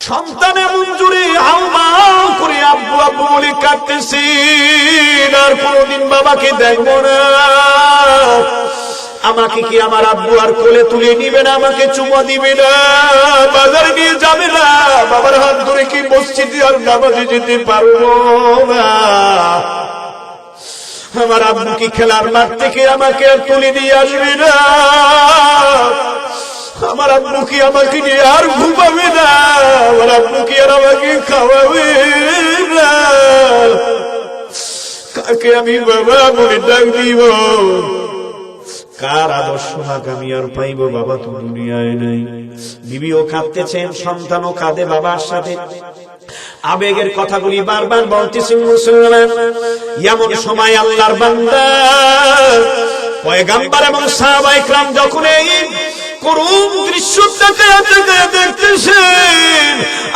সন্তানের মঞ্জুরি হাউমাউ করে আব্বু আব্বু বলে কাঁদতেছেন, আর কোনদিন বাবাকে দেখবো না। আমাকে কি আমার আব্বু আর কোলে তুলে নিবে না, আমাকে চুমা দিবে না, বাজারে নিয়ে যাবে না, বাবার হাত ধরে কি মসজিদে আর নামাজে যেতে পারবো না। আমার আব্বু কি খেলার মাঠ থেকে আমাকে আর তুলে দিয়ে আসবে না, আমার আব্বু কি আমাকে নিয়ে আর ঘুমাবে না, আমার আব্বু কি আর আমাকে খাওয়াবে না। কাকে আমি বাবা বলে ডাক দিব, কার আদর্শ আমি আর পাইব, বাবা তো দুনিয়ায় নাই। বিবিও কাঁদতেছেন, সন্তানও কাঁদে বাবার সাথে। আবেগের কথাগুলি বারবার বলতেছেন মুসলমান। এমন সময় আল্লাহর বান্দা পয়গম্বর এবং সাহাবায়ে কেরাম যখন এই করুণ দৃশ্য দেখতেছেন,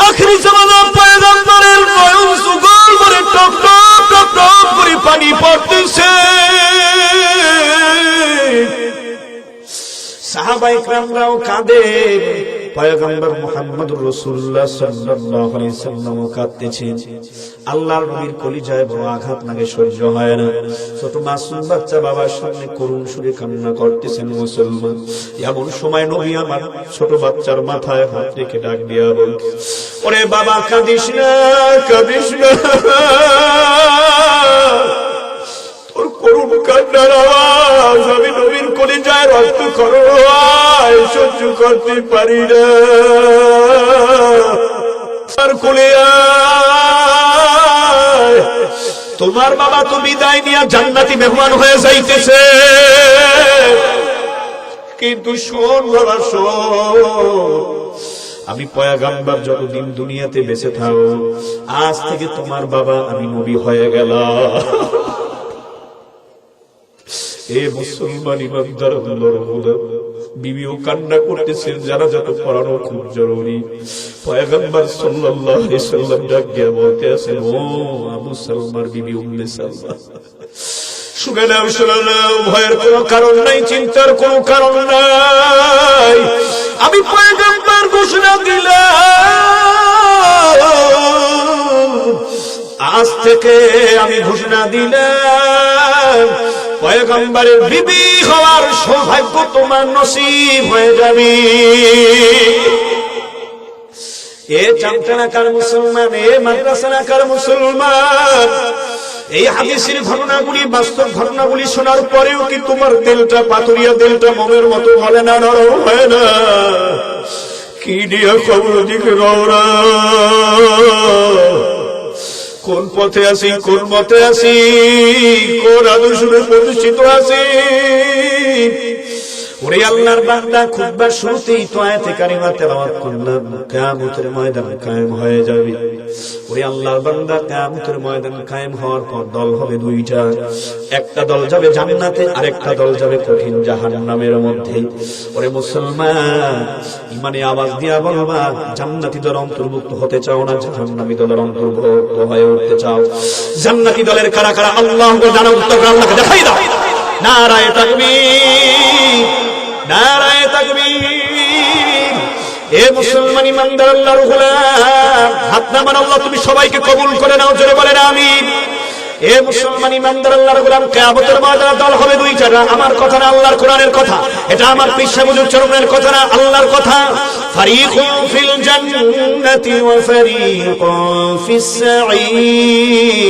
আখিরি জামানার পয়গম্বরের নয়ন যুগল ভরে টপ টপ টপ টপ করে পানি পড়তেছে। সাহাবায়ে কেরামরাও কাঁদে, পয়গম্বর মুহাম্মদুর রাসূলুল্লাহ সাল্লাল্লাহু আলাইহি ওয়াসাল্লাম কাঁদতেছেন। আল্লাহর নবীর কলিজায় বড় আঘাত লাগে, সহ্য হয় না। ছোট মাসুম বাচ্চা বাবার সামনে করুণ সুরে কান্না করতেছেন মুসলমান। এমন সময় নবী আমার ছোট বাচ্চার মাথায় হাত রেখে ডাক দিয়া বল, ওরে বাবা কাঁদিস না, কাঁদিস না, তোর করুণ কান্নার আওয়াজ আমি নবীর কলিজায় রক্ত খরচ সহ্য করতে পারি না। আর কোলে তোমার বাবা তো বিদায় নিয়ে জান্নাতি মেহমান হয়ে যাইতেছে, কিন্তু শোন বাবা শোন, আমি পয়গম্বর যতদিন দুনিয়াতে বেঁচে থাকো, আজ থেকে তোমার বাবা আমি নবী হয়ে গেলাম। এ মুসলমান ইমানদার বিবিও কান্না করতেছেন, যারা যত পড়ানো খুব জরুরি। পয়গম্বর সাল্লাল্লাহু আলাইহি ওয়াসাল্লাম ডাক দিয়ে বলতে আছেন, ও আবু সালমার বিবি উম্মে সালমা, শুনে নাও, শুনে নাও, ভয়ের কোনো কারণ নাই, চিন্তার কোনো কারণ নাই। আমি পয়গম্বর ঘোষণা দিলাম, আজ থেকে আমি ঘোষণা দিলাম, পয়গম্বরের বিবি হওয়ার সৌভাগ্য তোমার নসিব হয়ে যাবে। এ চামচানাকার মুসলমান, এ মাদ্রাসানাকার মুসলমান, এই হাদিসের ঘটনাগুলি, বাস্তব ঘটনাগুলি শোনার পরেও কি তোমার দিলটা পাথরিয়া, দিলটা মোমের মতো বলে না, নরম হয় না? কি দিয়ে খবর দিকে রওনা, কোন পথে আছি, কোন মতে আছি, কোন আদর্শে প্রতিষ্ঠিত আছি? ওরে আল্লাহর বান্দা, খুতবার শুরুতেই তো আয়াতে কারিমা তেলাওয়াত করলাম, কিয়ামতের ময়দান কায়েম হয়ে যাবে। ওরে আল্লাহর বান্দা, কিয়ামতের ময়দান কায়েম হওয়ার পর দল হবে দুইটা, একটা দল যাবে জান্নাতে, আরেকটা দল যাবে কঠিন জাহান্নামের মধ্যে। ওরে মুসলমান, ইমানে আওয়াজ দিয়া বলবা, জান্নাতি দল অন্তর্ভুক্ত হতে চাও না জাহান্নামী দলের অন্তর্ভুক্ত হয়ে উঠতে চাও? জান্নাতি দলের কারা কারা আল্লাহ জানা, উত্তর আল্লাহকে দেখাই দাও। নারায়ে তাকবীর, নারায়ে তাকবীর। এ মুসলমান ইমানদার আল্লাহর গোলাম, হাত নামান, আল্লাহ তুমি সবাইকে কবুল করে নাও, জোরে বলেন আমিন। এ মুসলমান ইমানদার আল্লাহর গোলাম, কিয়ামতের ময়দানে দল হবে দুইটা, আমার কথা না, আল্লাহর কোরআনের কথা। এটা আমার পীর সাহেব হুজুর চরমের কথা না, আল্লাহর কথা। ফারিকুন ফিল জান্নাতি ওয়া ফারিকুন ফিস সাঈর।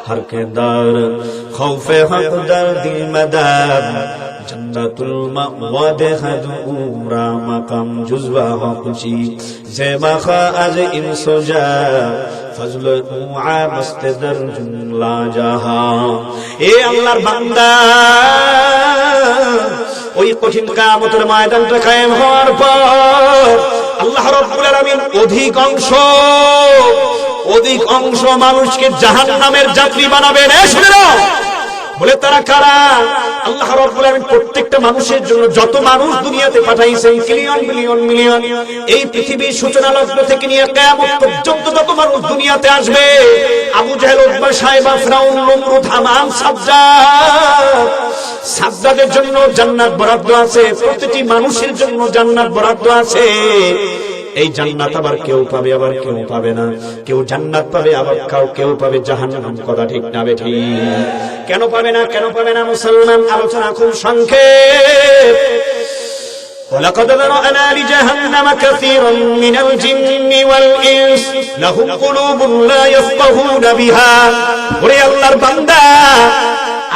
हर के दार खौफे हक दर्दी मदार जन्नतुल मअवा हदूरा मकाम जुज़वा हकुची ज़ेबा खा आज इंसोजा फजल उआ मस्तदर जुमला जहा। ए अल्लाहर बांदा, ওই কঠিন কিয়ামতের ময়দানটা কায়েম হওয়ার পর আল্লাহ রাব্বুল আলামিন অধিক অংশ মানুষকে জাহান্নামের যাত্রী বানাবেন। শুনে নাও, বলে তারা কারা? আল্লাহ রাব্বুল আলামিন প্রত্যেকটা মানুষের জন্য যত মানুষ দুনিয়াতে পাঠাইছেন, মিলিয়ন মিলিয়ন মিলিয়ন, এই পৃথিবীর সূচনা লগ্ন থেকে নিয়ে কিয়ামত পর্যন্ত যত মানুষ দুনিয়াতে আসবে, আবু জাহেল, উতবা, শায়বা, ফিরাউন, নমরুদ, হামান, সাজ্জাদের জন্য জান্নাত বরাদ্দ আছে, প্রতিটি মানুষের জন্য জান্নাত বরাদ্দ আছে। এই জান্নাত আবার কেউ পাবে, আবার কেউ পাবে না। কেউ জান্নাত পাবে, আবার কেউ পাবে জাহান্নাম। কথা ঠিক না বেঠিক? কেন পাবে না, কেন পাবে না মুসলমান? আলোচনা খুব সংক্ষেপ। ولقد ذرأنا لجهنم كثيرا من الجن والإنس لهم قلوب لا يفقهون بها। ওরে আল্লাহর বান্দা,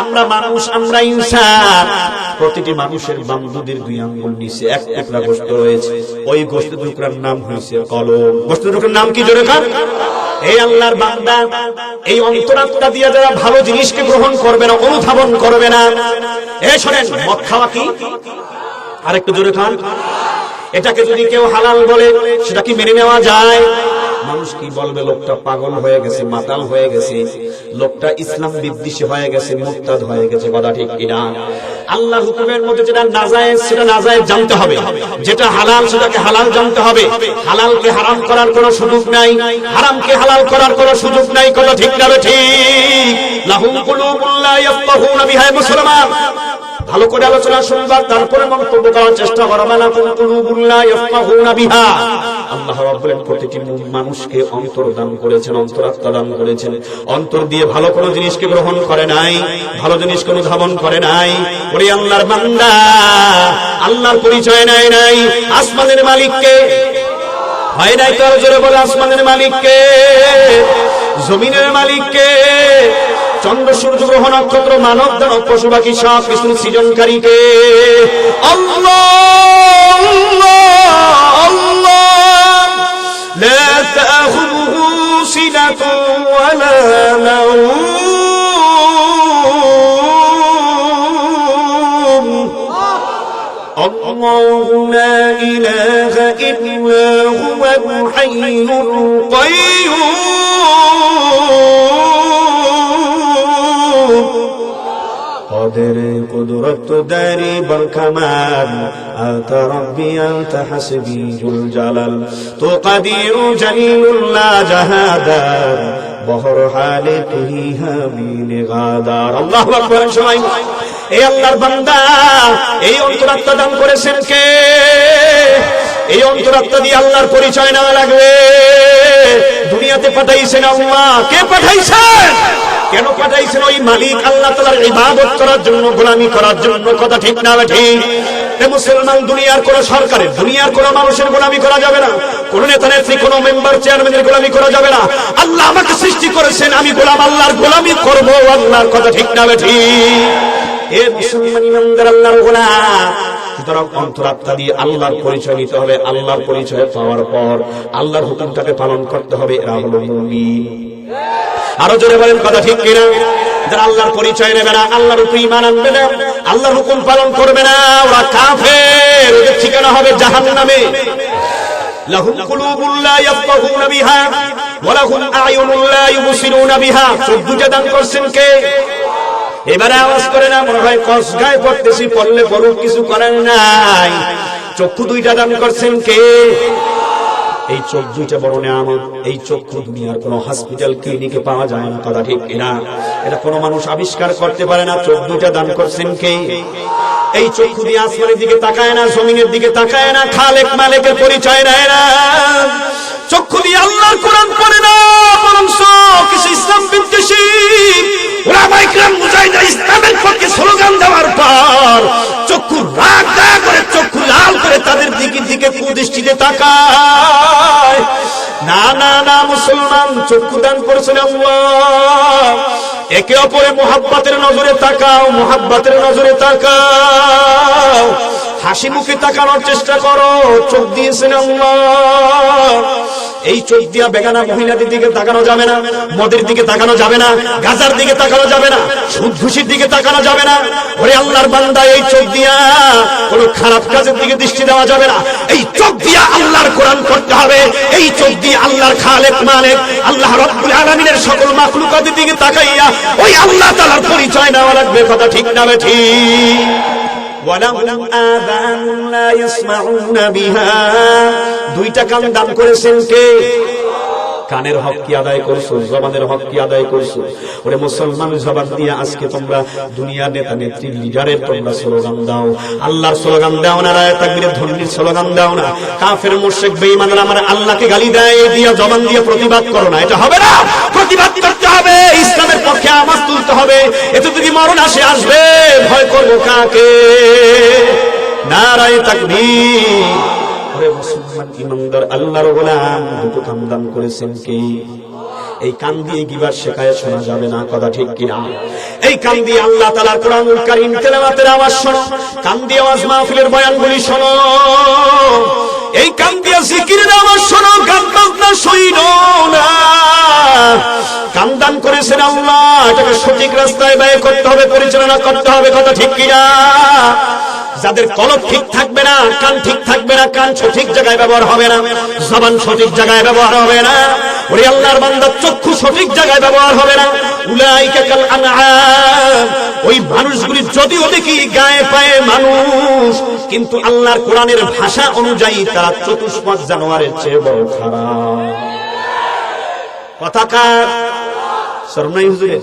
আমরা মানুষ, আমরা ইনসান, প্রতিটি মানুষের বাম দুধের 2 আঙ্গুল নিচে এক টুকরা গোশত রয়েছে। ওই গোশত টুকরার নাম হয়েছে কলব। গোশত টুকরার নাম কি জোরে কান? এই আল্লাহর বান্দা, এই অন্তরাত্মা দিয়ে যারা ভালো জিনিসকে গ্রহণ করবে না, অনুধাবন করবে না। এই শোনেন, মদ খাওয়া কি? আরেকটু জোরে খান। এটাকে যদি কেউ হালাল বলে, সেটা কি মেনে নেওয়া যায়? মানুষ কি বলবে? লোকটা পাগল হয়ে গেছে, মাতাল হয়ে গেছে, লোকটা ইসলাম বিদ্বেষী হয়ে গেছে, মুরতাদ হয়ে গেছে। কথা ঠিক কিনা? আল্লাহর হুকুমের মধ্যে যেটা নাজায়েজ সেটা নাজায়েজ জানতে হবে, যেটা হালাল সেটাকে হালাল জানতে হবে। হালালকে হারাম করার কোনো সুযোগ নাই, হারামকে হালাল করার কোনো সুযোগ নাই। কথা ঠিক না ঠিক? লাহুম কুলুবুন লা ইয়াফকাহুনা বিহা। মুসলমান, ভালো করে আলোচনা শুনবা, তারপরে মন্তব্য করার চেষ্টা করবা। লাহুম কুলুবুন লা ইয়াফকাহুনা বিহা। আল্লাহ রাব্বুল আলামিন প্রতিটি মানুষকে অন্তর দান করেছেন, অন্তরাত্মা দান করেছেন। অন্তর দিয়ে ভালো কোনো জিনিসকে গ্রহণ করে নাই, ভালো জিনিসকে অনুধাবন করে নাই। ওরে আল্লাহর বান্দা, আল্লাহর পরিচয় নেয় নাই। আসমানের মালিককে হয় নাই? তার জোরে বলে, আসমানের মালিককে, জমিনের মালিককে, চন্দ্র, সূর্য, গ্রহ, নক্ষত্র, মানব, দানব, পশু পাখি সব কিছু সৃজনকারীকে। আল্লাহ আল্লাহ, লা তাখুযুহু সিনাতুন ওয়ালা নাওম। আল্লাহু লা ইলাহা ইল্লা হুয়াল হাইয়ুল কাইয়্যুম। قادر قدرت داري بالكمال أنت ربي أنت حسبي ذو الجلال تقدير جليل لا جهادار بحر حالته همين غادار। আল্লাহু আকবার। সবাই এই আল্লাহর বান্দা, এই অন্তরাত্মা দান করেছেন কে? এই অন্তরাত্মা দিয়ে আল্লাহর পরিচয় নেওয়া লাগবে। দুনিয়াতে পাঠাইছেন আল্লাহ। কে পাঠাইছেন? কেন পাঠাইছেন? ওই মালিক আল্লাহ তাআলার ইবাদত করার জন্য, গোলামি করার জন্য। কথা ঠিক না ঠিক? মুসলমান, দুনিয়ার কোন সরকারের, দুনিয়ার কোন মানুষের গোলামি করা যাবে না, কোন নেতা নেত্রী, কোন মেম্বার, চেয়ারম্যানের গোলামি করা যাবে না। আল্লাহ আমাকে সৃষ্টি করেছেন, আমি গোলাম, আল্লাহর গোলামি করব। আল্লাহর কথা ঠিক না ঠিক? এ মুসলমান ইমানদার, আল্লাহর গোলাম। সুতরাং অন্তরাত্মা দিয়ে আল্লাহর পরিচয় নিতে হবে। আল্লাহর পরিচয় পাওয়ার পর আল্লাহর হুকুমটাকে পালন করতে হবে। এরা হলো মুমিন। আরো জোরে বলেন, কথা ঠিক কিনা? যারা আল্লাহর পরিচয় নেবে না, আল্লাহর উপর ঈমান আনবে না, আল্লাহর হুকুম পালন করবে না, ওরা কাফের। ওদের ঠিকানা হবে জাহান্নামে। লাহুম কুলুবুন লা ইয়াফকাহুনা বিহা ওয়া লাহুম আ'য়ুনুন লা ইউবসিরুনা বিহা। চোখ দুটো দান করছেন কে? এবারে আওয়াজ করে না, মনে হয় কসগায় পড়তেছি, পড়লে পড়ুক, কিছু করেন নাই। চক্ষু দুইটা দান করছেন কে? এই চোখ দুইটা বড় নিয়ামত। এই চক্ষু দুনিয়ার কোন হসপিটাল, ক্লিনিকে পাওয়া যায় না। কথা ঠিক কিনা? এটা কোনো মানুষ আবিষ্কার করতে পারে না। চোখ দুইটা দান করছেন কে? এই চক্ষু দিয়ে আসমানের দিকে তাকায় না, জমিনের দিকে তাকায় না, খালেক মালিকের পরিচয় নেয় না। চক্ষু দিয়ে আল্লাহর কোরআন পড়ে না, বরং কিছু ইসলাম বিদ্বেষী উলামায়ে কিরাম মুজাহিদরা ইসলামের পক্ষে স্লোগান দেওয়ার পর চক্ষু রাগ করে, চক্ষু লাল করে তাদের দিকে কুদৃষ্টিতে তাকায়। না না না মুসলমান, চক্ষু দান করেছেন আল্লাহ। একে অপরে মোহাব্বতের নজরে তাকাও, মোহাব্বতের নজরে তাকাও। হাসি মুখে তাকানোর চেষ্টা করো, চোখ দিয়েছেন আল্লাহ। এই চোখ দিয়া বেগানা মহিলাদের দিকে তাকানো যাবে না, মদের দিকে তাকানো যাবে না, গাজার দিকে তাকানো যাবে না, সুদ ঘুষির দিকে তাকানো যাবে না। ওরে আল্লাহর বান্দা, এই চোখ দিয়া কোন খারাপ কাজের দিকে দৃষ্টি দেওয়া যাবে না। এই চোখ দিয়া আল্লাহর কোরআন পড়তে হবে। এই চোখ দিয়ে আল্লাহর খালেক মালিক আল্লাহ রাব্বুল আলামিনের সকল মাখলুকাতের দিকে তাকাইয়া ওই আল্লাহ তাআলার পরিচয় নেওয়া লাগবে। কথা ঠিক না ঠিক? ওয়ালাহুম আযানুন লা ইয়াসমাউনা বিহা, দুইটা কান দান করেছেন কে? কানের হক কি আদায় করছো? জবানের হক কি আদায় করছো? ওরে মুসলমান, জবান দিয়ে আজকে তোমরা দুনিয়ার নেতা নেত্রী লিডারের তোমরা স্লোগান দাও, আল্লাহর স্লোগান দাও না, রায়ে তাকবীরের ধ্বনির স্লোগান দাও না। কাফের মুশরিক বেঈমানরা আমার আল্লাহকে গালি দেয়, এই দিয়া জবান দিয়ে প্রতিবাদ করো না, এটা হবে না। প্রতিবাদ করতে হবে, ইসলামের পক্ষে আওয়াজ তুলতে হবে। এতে যদি মরণ আসে আসবে, ভয় করবো কাকে? নারায়ে তাকবীর। ওরে মুসলমান ইমানদার আল্লাহর গোলাম, দুটো কান দান করেছেন কে? এই কান দিয়ে গিবত শেখায় শোনা যাবে না। কথা ঠিক কিনা? এই কান দিয়ে আল্লাহ তাআলার কোরআনুল কারীম তেলাওয়াতের আওয়াজ শোনো, কান দিয়ে ওয়াজ মাহফিলের বয়ানগুলি শোনো, এই কান দিয়ে জিকিরের আওয়াজ শোনো, গান বাজনা শোনো না। কান দান করেছেন আল্লাহ, এটাকে সঠিক রাস্তায় ব্যয় করতে হবে, পরিচালনা করতে হবে। কথা ঠিক কিনা? যাদের কলব ঠিক থাকবে না, কান ঠিক থাকবে না, কান সঠিক জায়গায় ব্যবহার হবে না, জবান সঠিক জায়গায় ব্যবহার হবে না, ওরে আল্লাহর বান্দা চক্ষু সঠিক জায়গায় ব্যবহার হবে না। উলাইকা কাল আনআম, ওই মানুষগুলি যদিও দেখি গায়ে পায়ে মানুষ, কিন্তু আল্লাহর কোরআনের ভাষা অনুযায়ী তারা চতুষ্পদ জানোয়ারের চেয়ে বড় খারাপ। কথাকার সরনাই হুজুরে,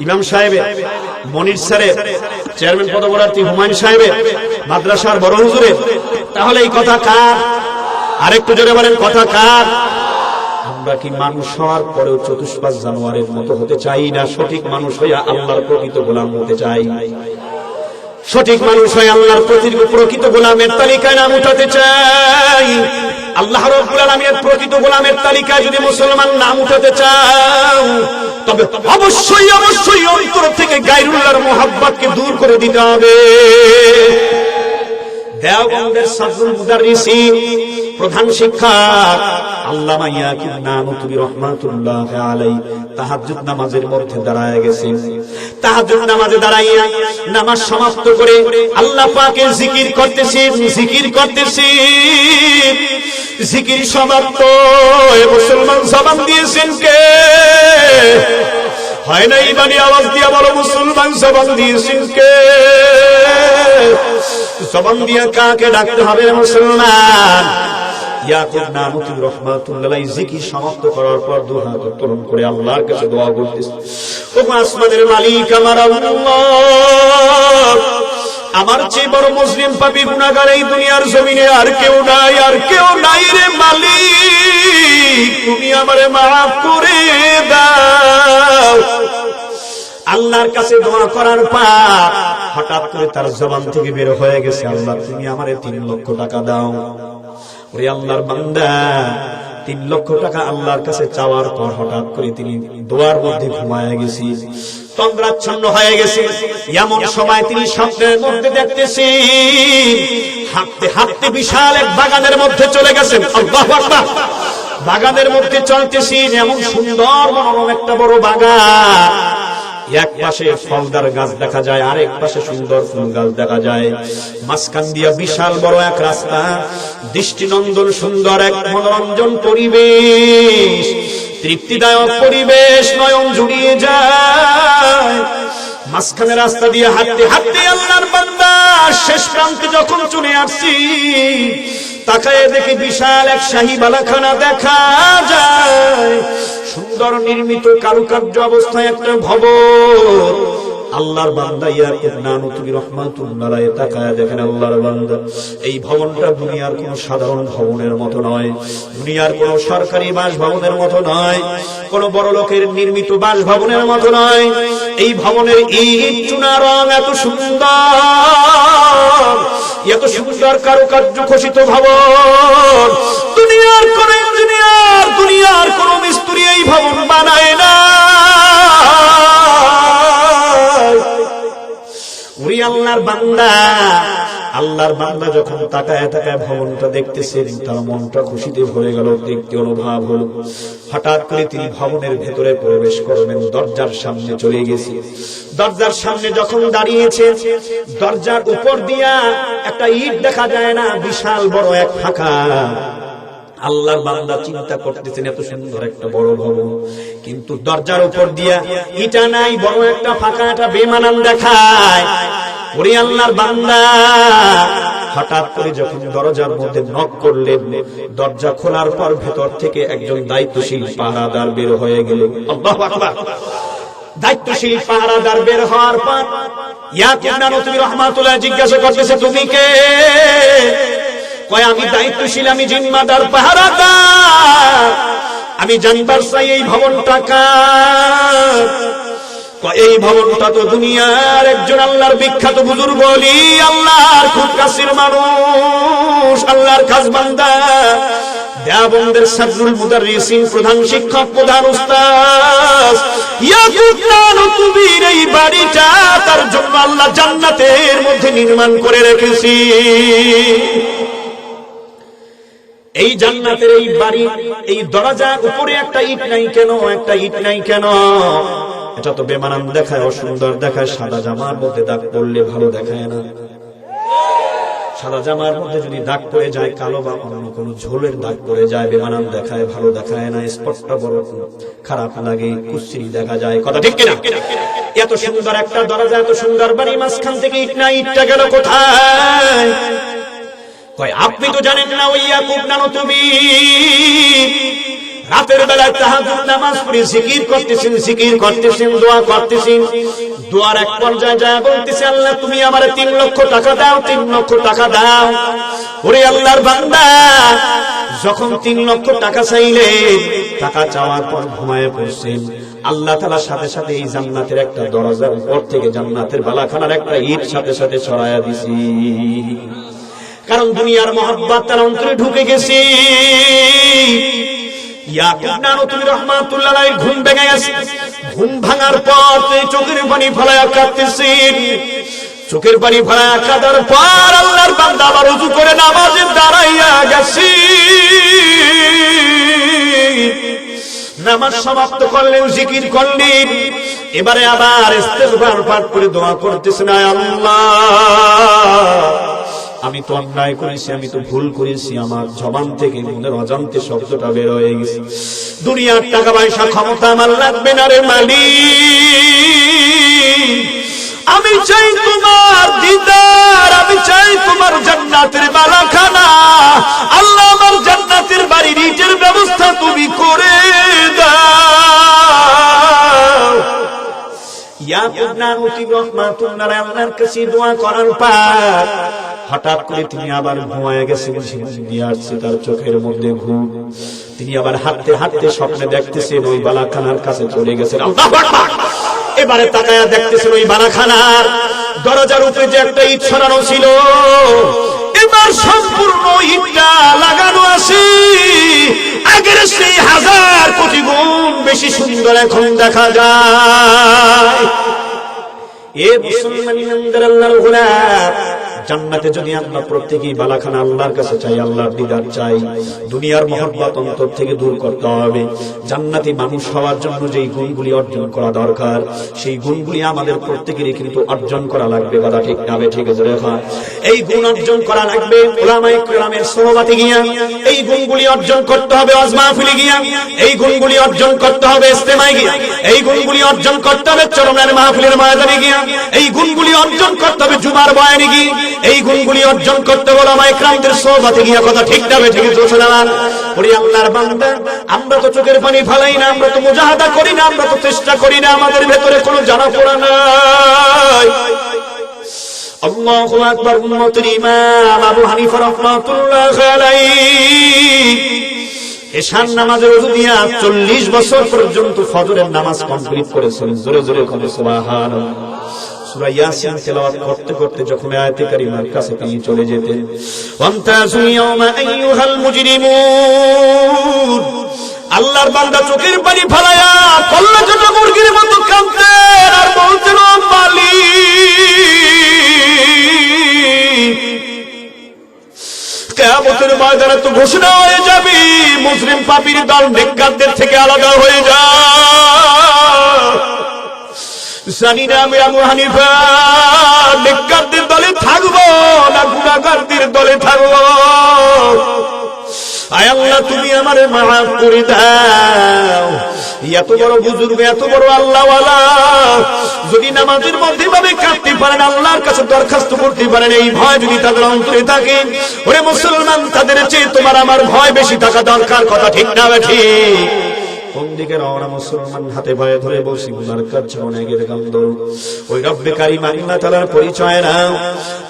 ইমাম সাহেবের, মনির স্যারের, চেয়ারম্যান পদপ্রার্থী হুমায়ুন সাহেবের, মাদ্রাসার বড় হুজুরের, তাহলে এই কথা কার? আরেকটু জোরে বলেন, কথা কার? আমরা কি মানুষ হওয়ার পরেও চতুষ্পাদ জানোয়ারের মতো হতে চাই না? সঠিক মানুষ হইয়া আল্লাহর প্রকৃত গোলাম হতে চাই। সঠিক মানুষ হয়ে আল্লাহর প্রকৃত গোলামের তালিকায় নাম উঠাতে চাই। আল্লাহ রাব্বুল আলামিনের প্রকৃত গোলামের তালিকায় যদি মুসলমান নাম উঠাতে চাও, তবে অবশ্যই অবশ্যই অন্তর থেকে গায়রুল্লাহর মুহাব্বতকে দূর করে দিতে হবে। দেওবন্দের সাদরুল মুদাররিসিন, প্রধান শিক্ষক আল্লামা ইয়াকুব নানুতুবি রাহমাতুল্লাহ আলাইহি তাহাজ্জুদ নামাজের মধ্যে দাঁড়ায় গেছেন। তাহাজ্জুদ নামাজে দাঁড়াইয়া নামাজ সমাপ্ত করে আল্লাহ পাকের জিকির করতেছেন, জিকির করতেছেন। জিকির সমাপ্ত, মুসলমান জবান দিয়েছেন কে? হয় না ইমানি আওয়াজ দিয়া বলো, মুসলমান জবান দিয়েছেন কে? জবান দিয়া কাকে ডাকতে হবে? মুসলমান। ইয়াকুব নানুতুবি রাহমাতুল্লাহ আলাইহি জিকির সমাপ্ত করার পর দুই হাত উত্তোলন করে আল্লাহর কাছে দোয়া করতেছে, ও আসমানের মালিক আমার আল্লাহ, আমার চেয়ে বড় মুসলিম পাপী গুনাহগার এই দুনিয়ার জমিনে আর কেউ নাই, আর কেউ নাই রে মালিক, তুমি আমারে মাফ করে দাও। আল্লাহর কাছে দোয়া করার পর হঠাৎ করে তার জবান থেকে বের হয়ে গেছে, আল্লাহ তুমি আমারে 3 লক্ষ টাকা দাও। ওরে আল্লাহর বান্দা, 3 লক্ষ টাকা আল্লাহর কাছে চাওয়ার পর হঠাৎ করে তিনি দোয়ার মধ্যে ঘুমায় গেছি, তন্দ্রাচ্ছন্ন হয়ে গেছে। এমন সময় তিনি স্বপ্নের মধ্যে দেখতেছি হাঁটতে হাঁটতে বিশাল এক বাগানের মধ্যে চলে গেছেন। আল্লাহু আকবার। বাগানের মধ্যে চলতেছি, এমন সুন্দর মনোরম একটা বড় বাগান, এক পাশে ফলদার গাছ দেখা যায়, আরেক পাশে সুন্দর ফুল গাছ দেখা যায়, মাঝখান দিয়া বিশাল বড় এক রাস্তা, দৃষ্টিনন্দন সুন্দর এক মনোরঞ্জন পরিবেশ, তৃপ্তিদায়ক পরিবেশ, নয়ন জুড়িয়ে যায়। মাঝখানে রাস্তা দিয়ে হাঁটতে হাঁটতে আল্লাহর বান্দা শেষ প্রান্তে যখন চলে আসছি, তাকায় দেখি বিশাল এক শাহী বালাখানা দেখা যায়, সুন্দর নির্মিত কারুকার্য অবস্থায় একটা ভবন। আল্লাহর বান্দা ইয়াকুব নানুতুবি রাহমাতুল্লাহ আলাইহি তাকায় দেখেন, আল্লাহর বান্দা এই ভবনটা দুনিয়ার কোন সাধারণ ভবনের মতো নয়, দুনিয়ার কোন সরকারি বাসভবনের মতো নয়, কোন বড় লোকের নির্মিত বাসভবনের মতো নয়। এই ভবনের ইট চুনা রং এত সুন্দর, এত সুন্দর কারুকার্য খচিত ভবন, দুনিয়ার কোন ইঞ্জিনিয়ার, দুনিয়ার কোন মিস্ত্রি এই ভবন বানায় না। ওরে আল্লাহর বান্দা, আল্লাহর বান্দা যখন তাকায় তাকায় ভবনটা দেখতেছেন, তার মনটা খুশিতে ভরে গেল, দেখতে অনুভব হলো। হঠাৎ করে তিনি ভবনের ভেতরে প্রবেশ করবেন, দরজার সামনে চলে গেছে। দরজার সামনে যখন দাঁড়িয়েছে, দরজার উপর দিয়া একটা ইট দেখা যায় না, বিশাল বড় এক ফাঁকা। আল্লাহর বান্দা চিন্তা করতেছেন এত সুন্দর একটা বড় ভবন, কিন্তু দরজার উপর দিয়া ইটা নাই, বড় একটা ফাঁকা, একটা বেমানান দেখায়। ওরে আল্লাহর বান্দা হঠাৎ করে যখন দরজার মধ্যে নক করলেন, দরজা খোলার পর ভেতর থেকে একজন দায়িত্বশীল পাহারাদার বের হয়ে গেল। আল্লাহু আকবার। দায়িত্বশীল পাহারাদার বের হওয়ার পর ইয়াকুব নানতুবি রাহমাতুল্লাহ জিজ্ঞাসা করতেছে, তুমি কে? কয়, আমি দায়িত্বশীল, আমি জিম্মাদার, পাহারাদার। আমি জানবার চাই এই ভবনটা কার? এই ভবনটা তো দুনিয়ার একজন আল্লাহর বিখ্যাত বুজুর্গ ওলি, আল্লাহর খুব কাছের মানুষ, আল্লাহর খাস বান্দা, দেওবন্দের সাদরুল মুদাররিসিন, প্রধান শিক্ষক, প্রধান উস্তাদ ইয়াকুব নানতুবির এই বাড়িটা তার জন্য আল্লাহ জান্নাতের মধ্যে নির্মাণ করে রেখেছি। এই জান্নাতের এই বাড়ি, এই দরজা উপরে একটা ইট নাই কেন? একটা ইট নাই কেন? এটা তো বেমানান দেখায়, অসুন্দর দেখায়। সাদা জামার মধ্যে দাগ পড়লে ভালো দেখায় না। সাদা জামার মধ্যে যদি দাগ পড়ে যায়, কালো বা অন্য কোনো ঝোলের দাগ পড়ে যায়, বেমানান দেখায়, ভালো দেখায় না। স্পটটা বড় খারাপ লাগে, কুচ্ছিরি দেখা যায়। কথা ঠিক কিনা? এত সুন্দর একটা দরজা, এত সুন্দর বাড়ি, মাঝখান থেকে ইট না, ইটটা গেল কোথায়? কয়, আপনি তো জানেন না ওই ইয়াকুব নানতুবি রাতের বেলায় তাহাজ্জুদ নামাজ পড়ে জিকির করতেছেন, দোয়া করতেছেন। দোয়ার এক পর্যায়ে যায় বলতেছে, আল্লাহ তুমি আমারে 3 লক্ষ টাকা দাও, 3 লক্ষ টাকা দাও। ওরে আল্লাহর বান্দা, যখন 3 লক্ষ টাকা চাইলেন, টাকা চাওয়ার পর ঘুমায়ে পড়ছেন, আল্লাহ তাআলা সাথে সাথে এই জান্নাতের একটা দরজার উপর থেকে জান্নাতের বালাখানার একটা ইট সাথে সাথে সরাইয়া দিছি। কারণ দুনিয়ার মহব্বত তার অন্তরে ঢুকে গেছে। ইয়াকুব নানতুবি রাহমাতুল্লাহ আলাইহি ঘুম ভেঙে গেছে। ঘুম ভাঙার পর চোখের পানি ফেলায়া কাঁদতেছেন। চোখের পানি ফেলায়া কাঁদার পর আল্লাহর বান্দা আবার ওযু করে নামাজে দাঁড়াইয়া গেছে। নামাজ সমাপ্ত করলেন, জিকির করলেন, এবারে আবার ইস্তিগফার পাঠ করে দোয়া করতেছেন, আল্লাহ আমি তো অন্যায় করেছি, আমি তো ভুল করেছি, আমার জবান থেকে মনের অজান্তে শব্দটা বের হয়ে গেছে। দুনিয়ার টাকা পয়সা ক্ষমতা আমার লাগবে না রে মালিক, আমি চাই তোমার দিদার, আমি চাই তোমার জান্নাতের বালাখানা। আল্লাহ আমার জান্নাতের বাড়ির ইটের ব্যবস্থা তুমি করে দাও। ইয়াকুব নানতুবি রাহমাতুল্লাহ আল্লাহর কাছে দোয়া করার পর হঠাৎ করে তিনি আবার ঘুমায় গেছেন। আসছে তার চোখের মধ্যে ঘুম। তিনি আবার হাঁটতে হাঁটতে স্বপ্নে দেখতেছেন ওই বালাখানার কাছে চলে গেছেন। আল্লাহু আকবার। এবারে তাকায়া দেখতেছেন ওই বালাখানার দরজার উপরে যে একটা ইট ছড়ানো ছিল, এবার সম্পূর্ণ ইটটা লাগানো আছে। আগের সেই 1000 কোটি গুণ বেশি সুন্দর এখন দেখা যায়। এ মুসলমান ইমানদার আল্লাহর গোলাম, জান্নাতে যদি আমরা প্রত্যেকেই বালাখানা আল্লাহর কাছে চাই, আল্লাহর দিদার চাই, দুনিয়ার মহব্বত অন্তর থেকে দূর করতে হবে। জান্নাতি মানুষ হওয়ার জন্য যেই গুণগুলি অর্জন করা দরকার, সেই গুণগুলি আমাদের প্রত্যেকেরই কিন্তু অর্জন করা লাগবে। কথা ঠিক না? ঠিক আছে রেখা, এই গুণ অর্জন করা লাগবে উলামায়ে কেরামের সোহবতে গিয়া, এই গুণগুলি অর্জন করতে হবে ওয়াজ মাহফিলে গিয়া, এই গুণগুলি অর্জন করতে হবে ইজতেমায় গিয়া, এই গুণগুলি অর্জন করতে হবে চরমের মাহফিলের ময়দানে গিয়া, এই গুণগুলি অর্জন করতে হবে জুমার বয়ানে গিয়ে, এই গুণগুলি অর্জন করতে বলো ওলামায়ে কেরামদের সোহবতে গিয়া। কথা ঠিক না? ঠিক আছে না? ওরে আল্লাহর বান্দা, আমরা তো চোখের পানি ফেলাই না, আমরা তো মুজাহাদা করি না, আমরা তো চেষ্টা করি না, আমাদের ভেতরে কোনো জানা পড়া নাই। আল্লাহু আকবার। উম্মতের ইমাম আবু হানিফা রাহমাতুল্লাহ আলাইহি এশার নামাজের ওযু দিয়া 40 বছর পর্যন্ত ফজরের নামাজ কমপ্লিট করেছেন। জোরে জোরে বলেন সুবহানাল্লাহ। সূরা ইয়াসিন তেলাওয়াত করতে করতে যখন আয়াতে কারিমার কাছে তিনি চলে যেতেন, ওয়ান্তাযু ইয়াওমা আইয়ুহাল মুজরিমুন, আল্লাহর বান্দা চোখের পানি ফেলায়া কল্লা কাটা মুরগির মতো কাঁদতেন আর বলতেন, মালিক কিয়ামতের ময়দানে তো ঘোষণা হয়ে যাবে, মুসলিম পাপীর দল নেককারদের থেকে আলাদা হয়ে যায়। জানি না আমি আবু হানিফা নেককারদের দলে থাকবো না গুনাহগারদের দলে থাকবো। আয় আল্লাহ, তুমি আমারে মাফ করে দাও। এত বড় বুজুর্গ, এত বড় আল্লাহওয়ালা যদি নামাজের মধ্যে ভাবে কাঁদতে পারেন, আল্লাহর কাছে দরখাস্ত করতে পারেন, এই ভয় যদি তাদের অন্তরে থাকে, ওরে মুসলমান, তাদের চেয়ে তোমার আমার ভয় বেশি থাকা দরকার। কথা ঠিক না ঠিক? কোন দিকে রওনা মুসলমান? হাতে পায়ে ধরে বসি, গুনার কাজ অনেকের কান্দ। ওই রব্বে কারীম আল্লাহ তাআলার পরিচয় নাও,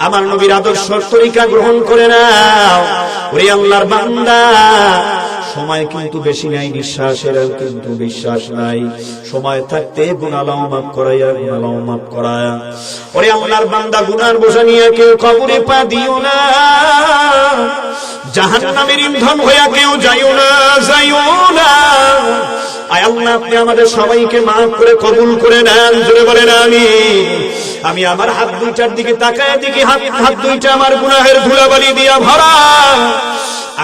আমার নবীর আদর্শ তরিকা গ্রহণ করে নাও। ওরে আল্লাহর বান্দা, সময় কিন্তু বেশি নাই, নিঃশ্বাসের কিন্তু বিশ্বাস নাই। সময় থাকতে গুনাহ মাফ করাইয়া, গুনাহ মাফ করায়া। ওরে আল্লাহর বান্দা, গুনার বোঝা নিয়ে কেউ কবরে পা দিও না, জাহান্নামের ইন্ধন হইয়া কেউ যাইও না, যাইও না। আয় আল্লাহ, আপনি আমাদের সবাইকে মাফ করে কবুল করে নেন। জোরে বলেন আমিন। আমি আমার হাত দুইটার দিকে তাকায় দেখি, হাত দুইটা আমার গুনাহের ধুলাবালি দিয়া ভরা।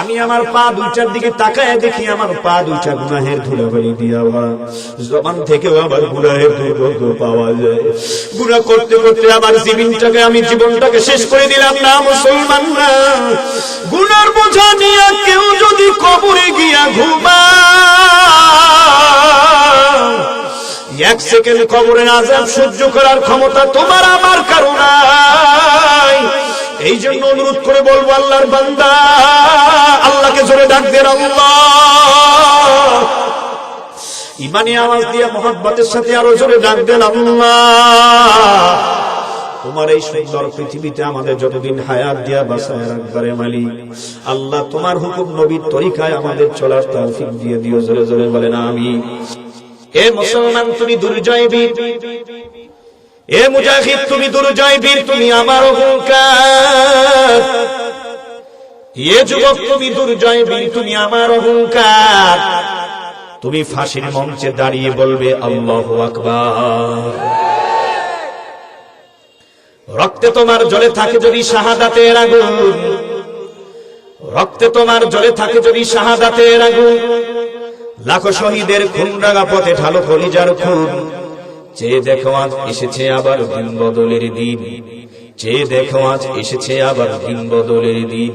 আমি আমার পা দুইটার দিকে তাকায় দেখি, আমার পা দুইটা গুনাহের ধুলাবালি দিয়া ভরা। জবান থেকেও আবার গুনাহের দুর্গন্ধ পাওয়া যায়। গুনাহ করতে করতে আমার জীবনটাকে শেষ করে দিলাম না মুসলমান না। গুনার বোঝা নিয়ে কেউ যদি কবরে গিয়া ঘুমায়, এক সেকেন্ড কবরের আযাব সহ্য করার ক্ষমতা তোমার আমার কারো নাই। এই জন্য অনুরোধ করে বলবো, আল্লাহর বান্দা, আল্লাহকে জোরে ডাক দেন আল্লাহ। ইমানি আওয়াজ দিয়ে মহব্বতের সাথে আরো জোরে ডাক দেন আল্লাহ। তোমার এই সুন্দর পৃথিবীতে আমাদের যতদিন হায়াত দিয়া বাঁচায় রাখবারে মালিক আল্লাহ, তোমার হুকুম নবীর তরিকায় আমাদের চলার তৌফিক দিয়ে দিও। জোরে জোরে বলেন আমিন। এ মুসলমান, তুমি দুর্জয় বীর, এ মুজাহিদ তুমি দুর্জয় বীর, তুমি আমার অহংকার। এ যুবক তুমি দুর্জয় বীর, তুমি আমার অহংকার। তুমি ফাঁসির মঞ্চে দাঁড়িয়ে বলবে আল্লাহু আকবার। রক্তে তোমার জ্বলে থাকে যদি শাহাদাতের আগুন, রক্তে তোমার জ্বলে থাকে যদি শাহাদাতের আগুন। লাখো শহীদের খুন রাঙা পথে ঢালো কলিজার খুন। চেয়ে দেখো আজ এসেছে আবার দিন বদলের দিন, চেয়ে দেখো আজ এসেছে আবার দিন বদলের দিন।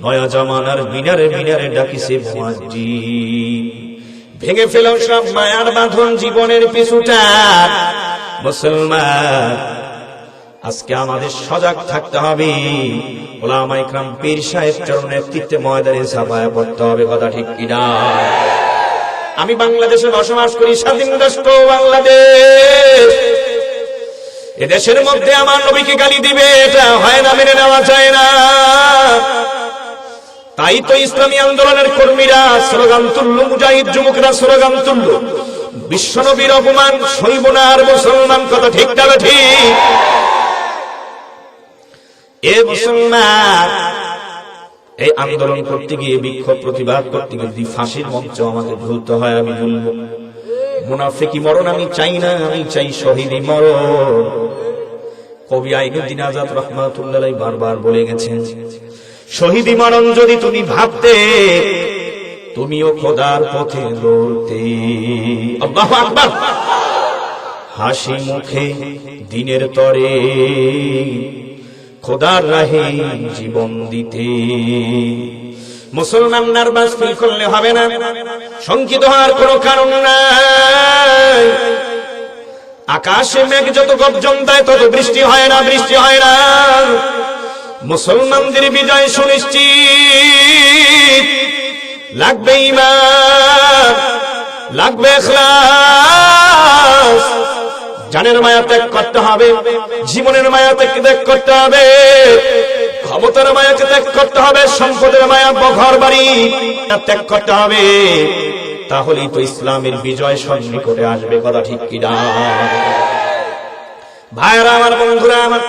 নয়া জামানার মিনারে মিনারে ডাকিছে মুয়াজ্জিন। ভেঙে ফেলো সব মায়ার বাঁধন, জীবনের পিছুটা। মুসলমান, আজকে আমাদের সজাগ থাকতে হবে। ওলামায়ে কেরাম পীর সাহেব চরণ নেতৃত্বে ময়দানে ঝাঁপায় পড়তে হবে। কথা ঠিক কিনা? আমি বাংলাদেশে বসবাস করি, স্বাধীন রাষ্ট্র বাংলাদেশ। এদেশের মধ্যে আমার নবীকে গালি দিবে, এটা হয় না, মেনে নেওয়া যায় না। তাই তো ইসলামী আন্দোলনের কর্মীরা স্লোগান তুলল, মুজাহিদ যুবকরা স্লোগান তুলল, বিশ্ব নবীর অপমান সইব না আর মুসলমান। কথা ঠিক না ঠিক? এ মুসলমান, এই আন্দোলন করতে গিয়ে, বিক্ষোভ প্রতিবাদ করতে গিয়ে যদি ফাঁসির মঞ্চ আমাকে ভুলতে হয়, আমি ভুলব। মুনাফিকি মরণ আমি চাই না, আমি চাই শহীদি মরণ। কবি আইনুদ্দিন আজাদ রাহমাতুল্লাহ আলাইহি বারবার বলে গেছেন, শহীদি মরণ যদি তুমি ভাবতে, তুমিও খোদার পথে লড়তে। আল্লাহু আকবার। হাসি মুখে দিনের তরে খোদার রাহে জীবন দিতে। মুসলমান নার্ভাস ফিল করলে হবে না, শঙ্কিত হওয়ার কোনো কারণ নাই। আকাশে মেঘ যত গর্জন দেয় তত বৃষ্টি হয় না, বৃষ্টি হয় না। মুসলমানদের বিজয় সুনিশ্চিত। লাগবে ঈমান, লাগবে ইখলাস। জানের মায়া ত্যাগ করতে হবে, জীবনের মায়া ত্যাগ করতে হবে, ক্ষমতার মায়াকে ত্যাগ করতে হবে, সম্পদের মায়া, ঘর বাড়ি ত্যাগ করতে হবে। তাহলেই তো ইসলামের বিজয় সন্নিকটে আসবে। কথা ঠিক কিনা? ভাইরা আমার, বন্ধুরা আমার,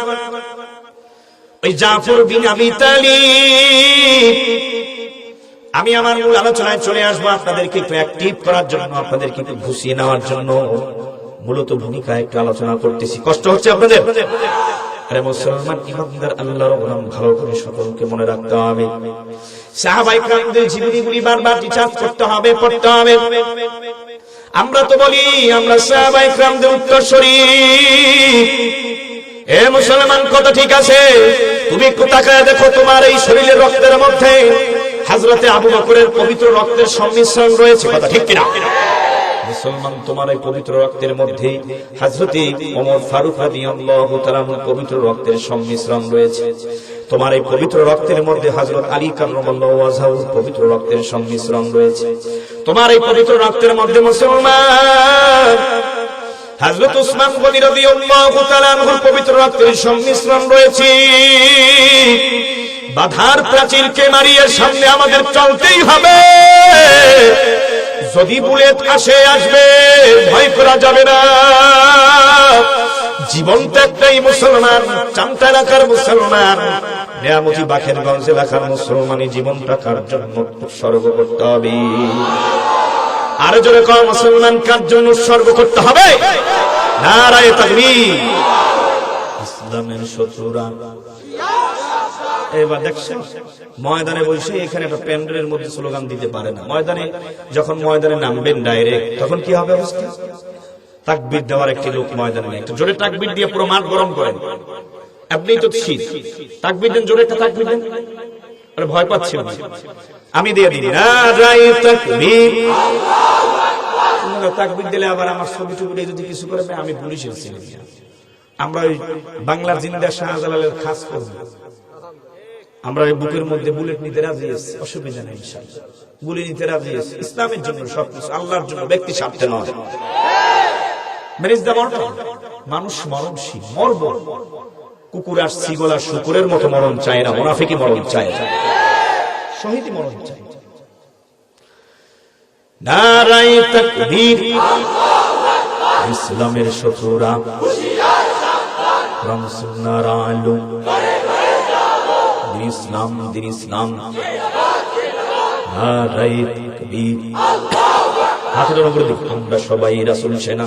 ওই জাফর বিন আবি তালিব, আমি আমার মূল আলোচনায় চলে আসবো। আপনাদেরকে একটু অ্যাক্টিভ করার জন্য, আপনাদেরকে একটু ঘুষিয়ে নেওয়ার জন্য মূলত ভূমিকা একটু আলোচনা করতেছি। কষ্ট হচ্ছে আপনাদের? আরে মুসলমান ইমানদার আল্লাহর নাম ভালো করে সকলকে মনে রাখতে হবে। সাহাবায়ে কেরামদের জীবনীগুলি বারবার রিসার্চ করতে হবে, পড়তে হবে। আমরা তো বলি আমরা সাহাবায়ে কেরামদের উত্তরসূরি। এ মুসলমান, কথা ঠিক আছে, তুমি একটু তাকায় দেখো তোমার এই শরীরের রক্তের মধ্যে হযরতে আবু বকরের পবিত্র রক্তের সংমিশ্রণ রয়েছে, কথা ঠিক কিনা? মুসলমান, তোমার এই পবিত্র রক্তের মধ্যে হযরতে ওমর ফারুক রাদিয়াল্লাহু তাআলা পবিত্র রক্তের সংমিশ্রণ রয়েছে। তোমার এই পবিত্র রক্তের মধ্যে হযরত আলী কাররামাল্লাহু ওয়াজহাহু পবিত্র রক্তের সংমিশ্রণ রয়েছে। তোমার এই পবিত্র রক্তের মধ্যে মুসলমান হযরত উসমান গনি রাদিয়াল্লাহু তাআলা আনহুর পবিত্র রক্তের সংমিশ্রণ রয়েছে। বাধার প্রাচীরকে মারিয়ে সামনে আমাদের চলতেই হবে। যদি বুলেট আসবে, ভয় করা যাবে না। জীবনটা একটাই মুসলমান, চামটা এলাকার মুসলমান, নিয়ামতি বাখেরগঞ্জ এলাকার মুসলমানি জীবনটা কার জন্য উৎসর্গ করতে হবে? আরো জোরে কও, মুসলমান কার জন্য উৎসর্গ করতে হবে? নারায়ে তাকবীর। ইসলামের শত্রুরা এবার দেখছেন ময়দানে বসে এখানে একটা প্যান্ডেলের মধ্যে স্লোগান দিতে পারে না। যখন ময়দানে নামবেন ডাইরেক্ট, তখন কি হবে অবস্থা? তাকবীর দেওয়ার একটি লোক ময়দানে নেই, একটু জোরে তাকবীর দিয়ে পুরো মাঠ গরম করেন। আপনি তো শীত, তাকবীর দেন, জোরে একটা তাকবীর দেন। আরে ভয় পাচ্ছি আমি দিয়ে দিই নারায়ে তাকবীর। তাকবীর দিলে আবার আমার ছবি টুবি যদি কিছু করে আমি পুলিশের ছিলাম। আমরা ওই বাংলার জিন্দা শাহজালালের খাস করব। আমরা এই বুকের মধ্যে বুলেট নিতে রাজি আছি, অসুবিধা নেই ইনশাআল্লাহ। গুলি নিতে রাজি আছি, ইসলামের জন্য সবকিছু, আল্লাহর জন্য, ব্যক্তি স্বার্থে নয়। মানুষ মরণশীল, মরব। কুকুর আর ছাগল আর শুকরের মতো মরণ চায় না, মুনাফিকি মরণ চায়, শহীদি মরণ চায়। নারায়ে তাকবীর। ইসলামের শত্রুরা রামসুন্নাহর আলো, ইসলাম দিন ইসলাম। নারায়ে তাকবীর। হাতের উপরে দিক, আমরা সবাই রাসূল সেনা,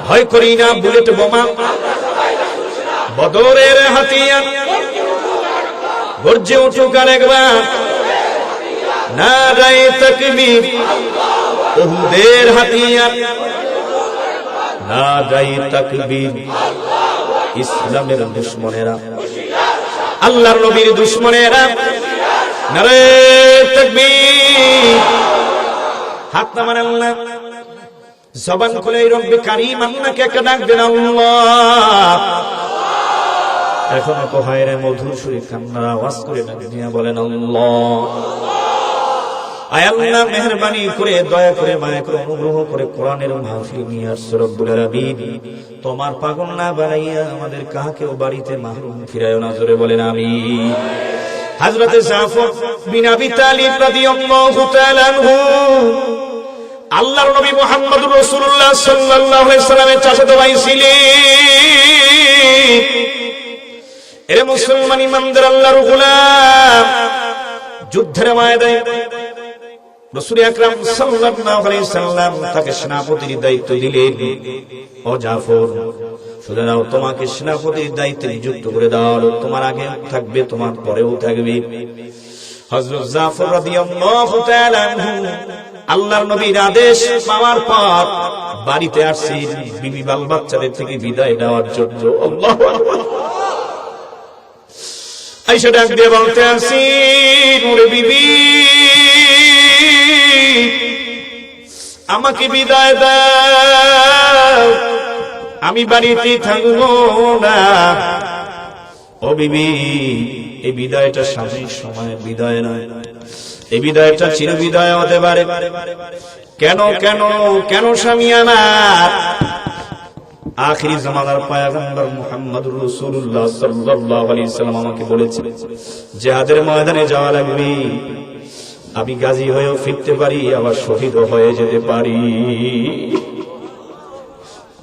ভয় করি না বুলেট বোমা, বদরের হাতিয়ার গর্জে উঠুক আরেকবার। নারায়ে তাকবীর। উহুদের হাতিয়ার, নারায়ে তাকবীর। ইসলামের দুশমনেরা, আল্লাহর নবীর দুশমনেরা, নারায়ে তাকবীর। হাত নামান আল্লাহ, জবান খুলে রব্বে কারীম আল্লাহকে একটা ডাক দেন, আল্লাহ। এখনো তো হায়রে মধুর সুরে কান্নার আওয়াজ করে ডাক দিয়া বলেন, আল্লাহ। আয় আল্লাহ, মেহেরবানি করে, দয়া করে, মায়া করে, অনুগ্রহ করে কোরআনের মাহফিল নিয়ে আসছো রব্বুল আলামিন। তোমার পাগল না বানাইয়া আমাদের কাহাকেও বাড়িতে মাহরুম ফিরায়ও না, জোরে বলেন আমিন। হযরতে জাফর বিন আবি তালিব রাদিয়াল্লাহু তাআলা আনহু আল্লাহর নবী মুহাম্মদুর রাসূলুল্লাহ সাল্লাল্লাহু আলাইহি সাল্লামের চাচাতো ভাই ছিলেন। এরে মুসলমান ইমানদার আল্লাহর গোলাম, যুদ্ধের ময়দানে রাসূল আকরাম সাল্লাল্লাহু আলাইহি সাল্লাম তাকে সেনাপতির দায়িত্ব দিলেন। ও জাফর, শুনে নাও, তোমাকে সেনাপতির দায়িত্বে নিযুক্ত করে দেওয়া হলো। তোমার আগে থাকবে, তোমার পরেও থাকবে। হযরত জাফর রাদিয়াল্লাহু তাআলা আনহু আল্লাহর নবীর আদেশ পাওয়ার পর বাড়িতে আসছেন বিবি বাল বাচ্চাদের থেকে বিদায় নেওয়ার জন্য। আল্লাহু আকবার। আয়েশা ডাক দিয়ে বলতে আসি, ওরে বিবি, আমাকে বিদায় দাও, আমি বাড়িতে থাকবো না। ও বিবি, এই বিদায়টা স্বামীর সময় বিদায় নয়, এই বিদায়টা চির বিদায় হতে পারে। কেন কেন কেন স্বামী আমার? আখিরি জামানার পয়গম্বর মুহাম্মদুর রাসূলুল্লাহ সাল্লাল্লাহু আলাইহি ওয়াসাল্লাম আমাকে বলেছেন, জিহাদের ময়দানে যাওয়া লাগবে। আমি গাজী হয়েও ফিরতে পারি, আবার শহীদ হয়ে যেতে পারি।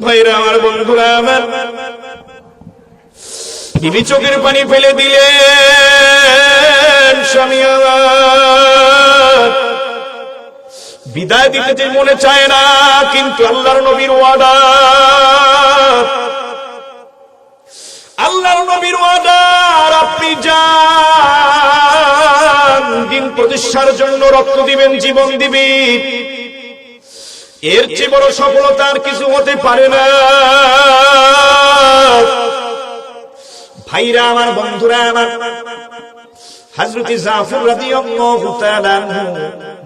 ভাইরা আমার, বন্ধুরা আমার, বিবি চোখের পানি ফেলে দিলেন। স্বামী আমার বিদায় দিতে যে মনে চায় না, কিন্তু আল্লাহর নবীর ওয়াদা, আল্লাহর নবীর ওয়াদার, আপনি যান দিন প্রতিষ্ঠার জন্য রক্ত দিবেন, জীবন দিবেন, এর চেয়ে বড় সফলতার কিছু হতে পারে না। ভাইরা আমার, বন্ধুরা আমার, হযরত জাফর রাদিয়াল্লাহু তাআলা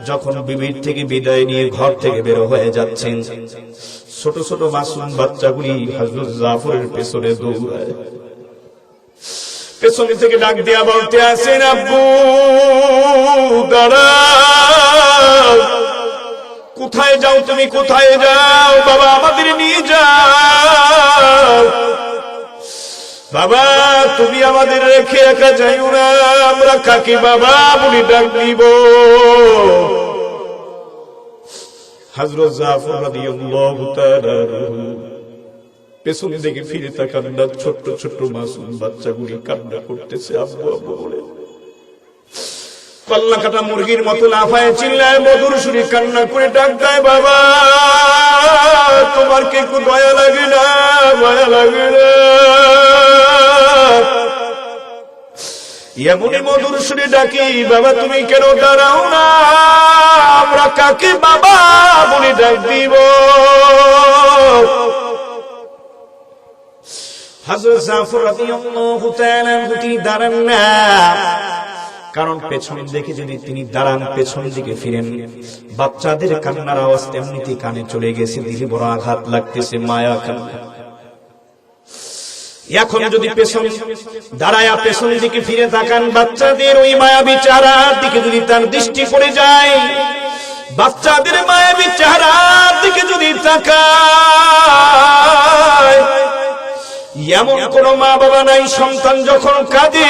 যখন বিবির থেকে বিদায় নিয়ে ঘর থেকে বের হয়ে যাচ্ছেন, ছোট ছোট মাসুম বাচ্চাগুলি হযরত জাফরের পেছনে দৌড়ায়। পেছনে থেকে ডাক দেয়া বলতে আছেন, আব্বু দাঁড়াও, কোথায় যাও তুমি, কোথায় যাও? বাবা আমাদের নিয়ে যাও, বাবা তুমি আমাদের রেখে একা যাইও না, আমরা কাকে বাবা বলে ডাক দিব? হযরত জাফর রাদিয়াল্লাহু তাআলা পেছনে দিকে ফিরে তাকান না, ছোট্ট ছোট্ট মাসুম বাচ্চাগুলি কান্না করতেছে আব্বু আব্বু বলে। পাল্লা কাটা মুরগির মতো লাফায় চিল্লায় মধুর সুরে কান্না করে ডাক দেয়, বাবা তোমার কি একটু দয়া লাগে না, মায়া লাগে না? এমনি মধুর সুরে ডাকি, বাবা তুমি কেন দাঁড়াও না, আমরা কাকে বাবা বলে ডাক দিব? হযরত জাফর রাদিয়াল্লাহু তাআলা তিনি দাঁড়ান না, কারণ পেছন দিকে যদি তিনি দাঁড়ান, পেছন দিকে ফিরেন, বাচ্চাদের কান্নার আওয়াজ এমনিতেই কানে চলে গেছে, দিলে বড় আঘাত লাগতেছে, মায়া কান্না। এখন যদি পেছন দাঁড়ায় পেছন দিকে ফিরে তাকান, বাচ্চাদের ওই মায়াবী চেহারার দিকে যদি তার দৃষ্টি পড়ে যায়, বাচ্চাদের মায়াবী চেহারার দিকে যদি তাকায়, এমন কোন মা বাবা নাই সন্তান যখন কাঁদে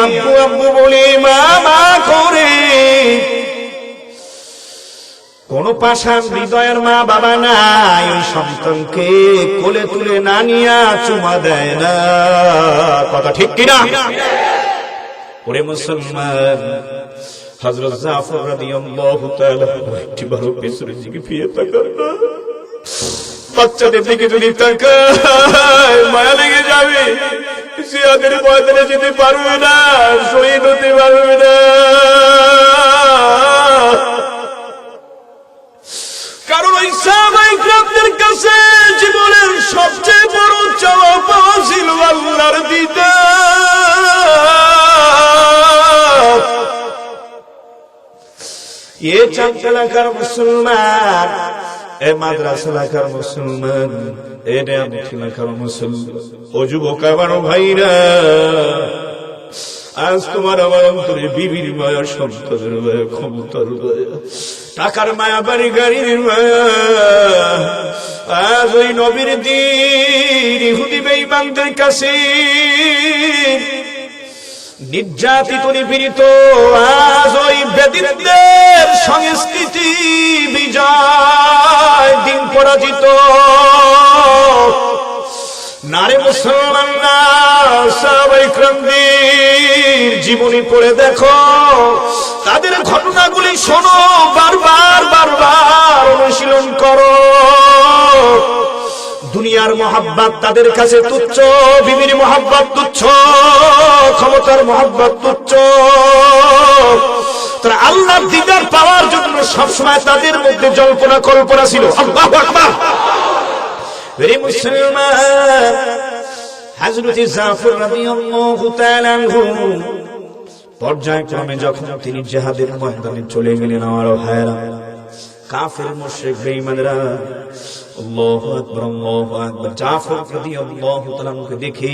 আব্বু আব্বু বলে মা মা করে, কোন পাষাণ হৃদয়ের মা বাবা নাই ওই সন্তানকে কোলে তুলে না নিয়া চুমা দেয় না। কথা ঠিক কিনা? ওরে মুসলমান, হযরত জাফর রাদিয়াল্লাহু তাআলা একটি বড় পেছনের দিকে ফিরে তাকান না, বাচ্চাদের দিকে যদি তাকায় মায়া লেগে যাবে, জিহাদের ময়দানে যেতে পারবে না, শহীদ হতে পারবে না। কারণ ওই সাহাবায়ে কিরামদের কাছে জীবনের সবচেয়ে বড় চাওয়া পাওয়া ছিল আল্লাহর দিদার। এ চাঁদ এলাকার মুসলমান, এ মাদ্রাসা এলাকার মুসলমান, এ নিয়ামত এলাকার মুসলমান, ও যুবক আমার ভাইরা, আজ তোমার আমার অন্তরে বিবির মায়া, সন্তানের মায়া, ক্ষমতার মায়া, টাকার মায়া, বাড়ি গাড়ির মায়া। আজ ওই নবীর দিন ইহুদি বেঈমানদের কাছে নির্যাতিত নিপীড়িত, আজ ওই বেদিনদের সংস্কৃতি বিজয়, দিন পরাজিত। নারে মুসলমান না, সাহাবায়ে কিরামদের জীবনী পড়ে দেখো, তাদের ঘটনাগুলি শোনো, বারবার বারবার অনুশীলন করো। দুনিয়ার মহাব্বত তাদের কাছে তুচ্ছ, বিবির মহাব্বত তুচ্ছ, ক্ষমতার মহাব্বত তুচ্ছ। তারা আল্লাহর দিদার পাওয়ার জন্য সবসময় তাদের মধ্যে জল্পনা কল্পনা ছিল। আল্লাহু আকবার। রে মুসলমান, হযরত জাফর রাদিয়াল্লাহু তাআলা আনহু পর্যায়ক্রমে যখন তিনি জিহাদের ময়দানে চলে গেলেন, আমার ভাইরা, কাফের মুশরিক বেঈমানরা আল্লাহু আকবার আল্লাহু আকবার জাফর রাদিয়াল্লাহু তাআলাকে দেখে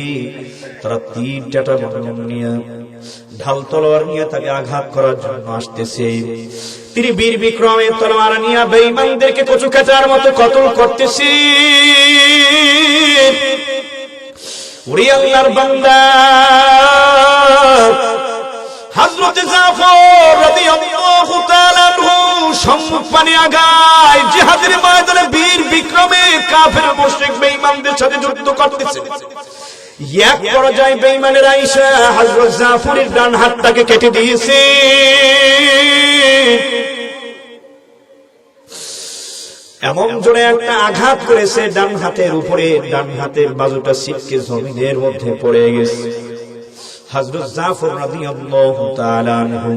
তারা তীর কাঁটা নিয়ে, ঢাল তলোয়ার নিয়ে তাকে আঘাত করার জন্য আসতেছে। তিনি বীর বিক্রমে তলোয়ার নিয়ে বেঈমানদেরকে কচু কাটার মতো কতল করতেছে। ওরে আল্লাহর বান্দা, হযরত জাফর রাদিয়াল্লাহু তাআলা আনহু সম্মুখ পানে আগায়, জিহাদের ময়দানে বীর বিক্রমে কাফের মুশরিক বেঈমানদের সাথে যুদ্ধ করতেছে। এক পর্যায়ে বেঈমানের আয়েশা হযরত জাফরের ডান হাতটাকে কেটে দিয়েছে। এমন জোরে একটা আঘাত করেছে ডান হাতের উপরে, ডান হাতের বাজুটা ছিটকে জমিনের মধ্যে পড়ে গেছে। হযরত জাফর রাদিয়াল্লাহু তাআলা আনহু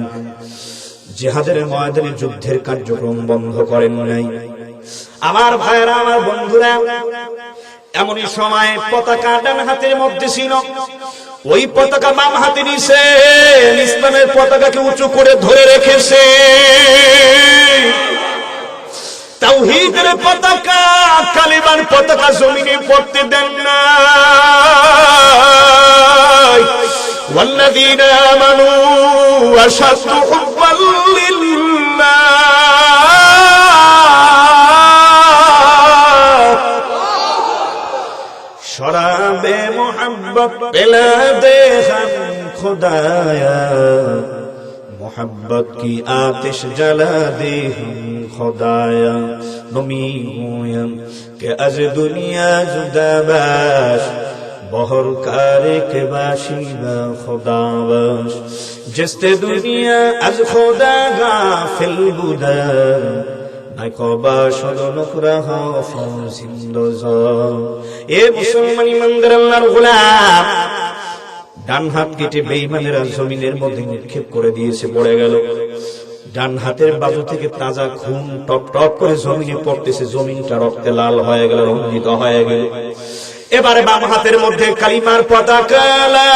জিহাদের ময়দানে যুদ্ধের কার্যক্রম বন্ধ করেন নাই। আমার ভাইরা, আমার বন্ধুরা, এমনই সময় পতাকা ডান হাতের মধ্যে ছিল, ওই পতাকা বাম হাতে নিছে, ইসলামের পতাকাকে উঁচু করে ধরে রেখেছে। তাওহীদের পতাকা, কালিমার পতাকা জমিনে পড়তে দেন না। ওয়াল্লাযীনা আমানু আশাদ্দু হুব্বাল লিল্লাহ, শরাবে মোহাব্বত পেলা দে हम खुदाया, मोहब्बत की आतिश जला दे हम खुदाया। नमी हुयम के अज दुनिया जुदा बाश, बहर कारे के बाशिबा खुदा बाश। जिसते दुनिया अज खुदा गाफिल बुदा, नाइकोबा शोदो नुकरा हो जिंदोजा। ए मुसलमान ईमानदार अल्लाहर गोलाम, ডান হাত কেটে বেঈমানেরা জমিনের মধ্যে নিক্ষেপ করে দিয়েছে, পড়ে গেল। ডান হাতের বাজু থেকে তাজা খুন টপ টপ করে জমিনে পড়তেছে, জমিনটা রক্তে লাল হয়ে গেল, রঞ্জিত হয়ে গেল। এবারে বাম হাতের মধ্যে কালিমার পতাকা, লা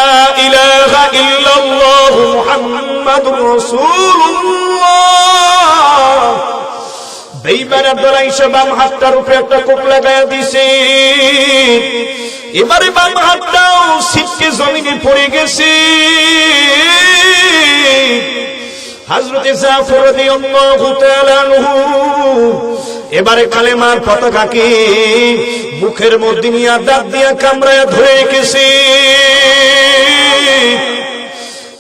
ইলাহা ইল্লাল্লাহ মুহাম্মাদুর রাসূলুল্লাহ। বেঈমানের দ্বারা এসে বাম হাতটার উপরে একটা কোপ লাগায়া দিছে। এবারে বাম হাতটাও ছিটকে জমিনে পড়ে গেছে। হযরত জাফর রাদিয়াল্লাহু তাআলা আনহু এবারে কালেমার পতাকাকে মুখের মধ্যে নিয়ে দাঁত দিয়ে কামড়ায়া ধরে রেখেছে।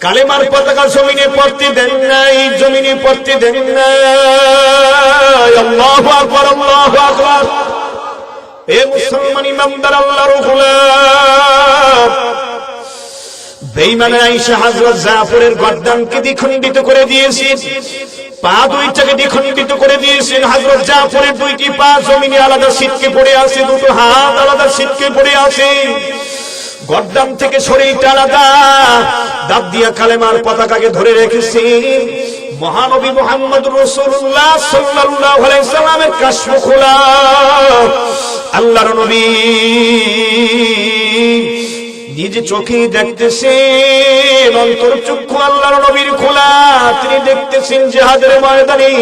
কালেমার পতাকা জমিনে পড়তে দেন নাই, জমিনে পড়তে দেন নাই। আল্লাহু আকবার, আল্লাহু আকবার। এ মুসলমান ইমানদার আল্লাহর গোলাম, বেঈমানেরা আয়েশা হযরত জাফরের গর্দানকে দ্বিখণ্ডিত করে দিয়েছেন, পা দুইটাকে দ্বিখণ্ডিত করে দিয়েছেন। হযরত জাফরের দুইটি পা জমিনে আলাদা ছিটকে পড়ে আছে, দুটো হাত আলাদা ছিটকে পড়ে আছে, গর্দান থেকে শরীরটা আলাদা। দাঁত দিয়া কালেমার পতাকাকে ধরে রেখেছে। মহানবী মুহাম্মদুর রাসূলুল্লাহ সাল্লাল্লাহু আলাইহি সাল্লামের কাশফ খোলা। আল্লাহর নবী নিজে চোখে দেখতেছেন, অন্তরচক্ষু আল্লাহর নবীর খোলা। তিনি দেখতেছেন জিহাদের ময়দানে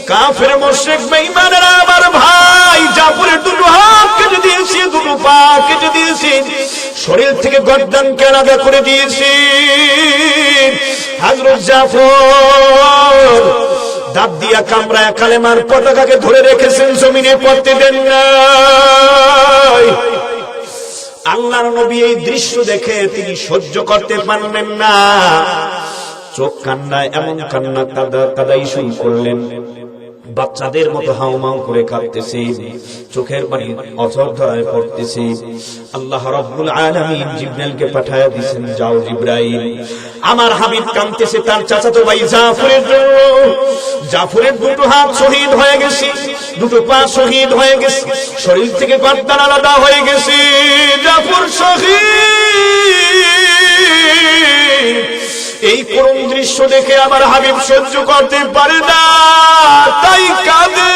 কাফের মুশরিক বেঈমানেরা আমার ভাই জাফরের দুটো হাত কেটে দিয়েছে, দুটো পা কেটে দিয়েছে, শরীর থেকে গর্দানকে আলাদা করে দিয়েছে। হযরত জাফর দাঁত দিয়া কামড়ায় কালেমার পতাকাকে ধরে রেখেছেন, জমিনে পড়তে দেন নাই। আল্লাহর নবী এই দৃশ্য দেখে তিনি সহ্য করতে পারলেন না, চোখ কান্নায় এমন কান্না কাদাই শুরু করলেন, বাচ্চাদের মতো হাউমাউ করে কাঁদতেছে, চোখের পানি অঝর ধারায় পড়তেছে। আল্লাহ রাব্বুল আলামিন জিবরাইলকে পাঠায়া দিয়েছেন, যাও জিবরাইল, আমার হাবিব কাঁদতেছে তার চাচাতো ভাই জাফরের জন্য। জাফরের দুটো হাত শহীদ হয়ে গেছে, দুটো পা শহীদ হয়ে গেছে, শরীর থেকে গর্দান আলাদা হয়ে গেছে, জাফর শহীদ। এই করুণ দৃশ্য দেখে আমার হাবিব সহ্য করতে পারে না, তাই কাঁদে।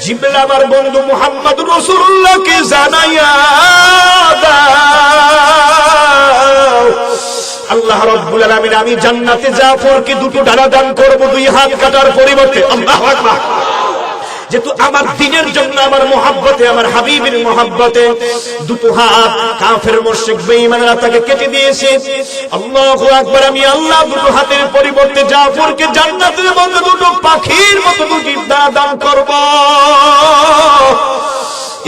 জিবরাইল আমার বন্ধু মুহাম্মদুর রাসূলুল্লাহকে জানাইয়া দাও, আল্লাহ রাব্বুল আলামিন আমি জান্নাতে জাফরকে দুটো ডানা দান করব, দুই হাত কাটার পরিবর্তে। আল্লাহু আকবার। যেহেতু আমার দ্বীনের জন্য, আমার মহব্বতে, আমার হাবিবের মহব্বতে দুটো হাত কাফের মুশরিক বেঈমানরা তাকে কেটে দিয়েছে। আল্লাহু আকবার। আমি আল্লাহ দুটো হাতের পরিবর্তে জাফরকে জান্নাতের মধ্যে দুটো পাখির মতো দুটি দানা দান করব।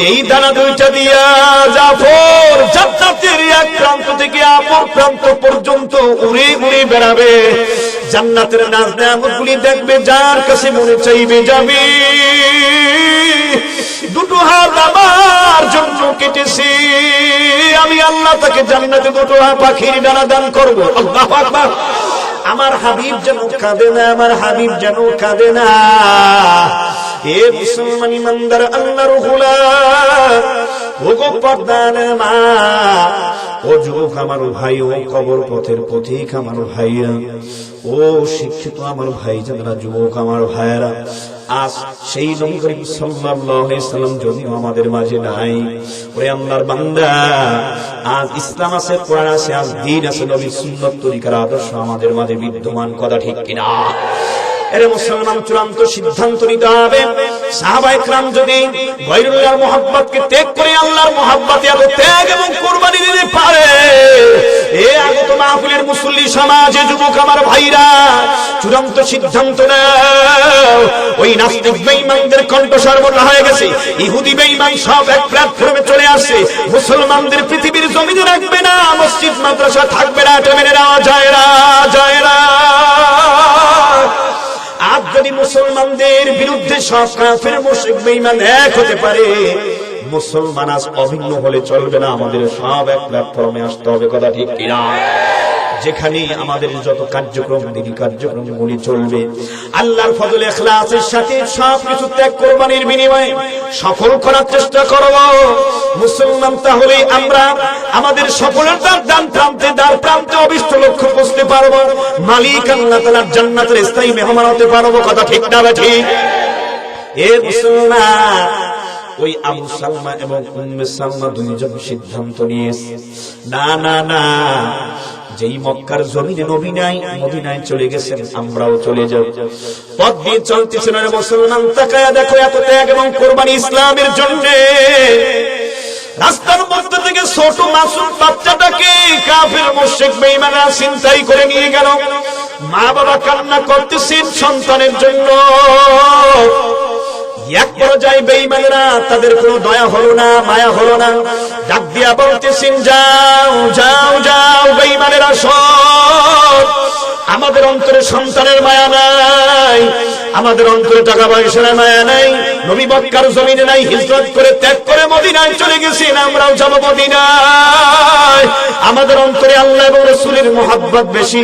এই দানা দুইটা দিয়া জাফর জান্নাতের এক প্রান্ত থেকে অপর প্রান্ত পর্যন্ত উড়ে উড়ে বেড়াবে, জান্নাতের নাজ নেয়ামতগুলি দেখবে, যার কাছে মনে চাইবে যাবে। দুটো হাত আমার জন্য কেটেছে, আমি আল্লাহ তাকে জান্নাতে দুটো পাখির ডানা দান করব। আল্লাহু আকবার। আমার হাবিব যেন কাঁদে না, আমার হাবিব যেন কাঁদে না। এ মুসলমান ইমানদার আল্লাহর গোলাম, ও গো পর্দার মা, ও যুবক আমার ভাই, ও কবর পথের পথিক আমার ভাইরা, ও শিক্ষিত আমার ভাই যারা, যুবক আমার ভাইরা, আজ সেই নবী করিম সাল্লাল্লাহু আলাইহি সাল্লাম যদিও আমাদের মাঝে নাই, ওরে আল্লাহর বান্দা, আজ ইসলাম আছে, কোরআন আছে, আজ দ্বীন আছে, নবীর সুন্নাত তরিকার আদর্শ আমাদের মাঝে বিদ্যমান, কথা ঠিক কিনা? এরে মুসলমান, চূড়ান্ত সিদ্ধান্ত নিতে হবে, সাহাবায়ে কেরাম যদি গায়রুল্লাহর মুহাব্বতকে ত্যাগ করে আল্লাহর মুহাব্বতে এত ত্যাগ এবং কুরবানি দিতে পারে, এ আগত মাহফিলের মুসল্লি সমাজে যুবক আমার ভাইরা, চূড়ান্ত সিদ্ধান্ত নাও, ওই নাস্তিক বেঈমানদের কণ্ঠস্বর বন্ধ হয়ে গেছে, ইহুদি বেঈমান সব এক প্ল্যাটফর্মে চলে আসছে, মুসলমানদের পৃথিবীর জমিনে রাখবে না, মসজিদ মাদ্রাসা থাকবে না, এটা মেনে নেওয়া যায় না, যায় না। আজ যদি মুসলমানদের বিরুদ্ধে সব কাফের মুশরিক বেঈমান এক হতে পারে, মুসলমান আজ অভিন্ন হলে চলবে না, আমাদের সব এক প্ল্যাটফর্মে আসতে হবে, কথা ঠিক কিনা? যেখানে আমাদের যত কার্যক্রম, দিনী কার্যক্রমগুলি চলবে, আল্লাহর ফজলে ইখলাসের সাথে সবকিছু ত্যাগ কোরবানির বিনিময়ে সফল করার চেষ্টা করব। মুসলমান তাহলে আমরা আমাদের সফলতার দ্বার প্রান্তে অভিষ্ট লক্ষ্য পৌঁছতে পারবো, মালিক আল্লাহ তাআলার জান্নাতের স্থায়ী মেহমান হতে পারবো, কথা ঠিক না ঠিক? এ মুসলমান, ওই আবু সালমা এবং উম্মে সালমা দুইজন সিদ্ধান্ত নিয়েছে, না না না, যেই মক্কার জমিনে নবী নাই, মদিনায় চলে গেছেন, আমরাও চলে যাব। পথ দিয়ে চলতেছেন, আরে মুসলমান তাকায়া দেখো, এত ত্যাগ এবং কোরবানি ইসলামের জন্য। রাস্তার মধ্যে থেকে ছোট মাসুম বাচ্চাটাকে কাফের মুশরিক বেঈমানরা ছিনতাই করে নিয়ে গেল, মা বাবা কান্না করতেছেন সন্তানের জন্য। এক পর্যায়ে বেঈমানেরা, তাদের কোনো দয়া হলো না, মায়া হলো না, ডাক দিয়া বলতেছেন, যাও যাও যাও বেঈমানেরা সব, আমাদের অন্তরে সন্তানের মায়া নাই, আমাদের অন্তরে টাকা পয়সার মায়া নাই, নবী মক্কার জমিনে নাই, হিজরত করে ত্যাগ করে মদিনায় চলে গেছেন, আমরাও যাব মদিনায়, আমাদের অন্তরে আল্লাহ এবং রাসূলের মুহাব্বত বেশি।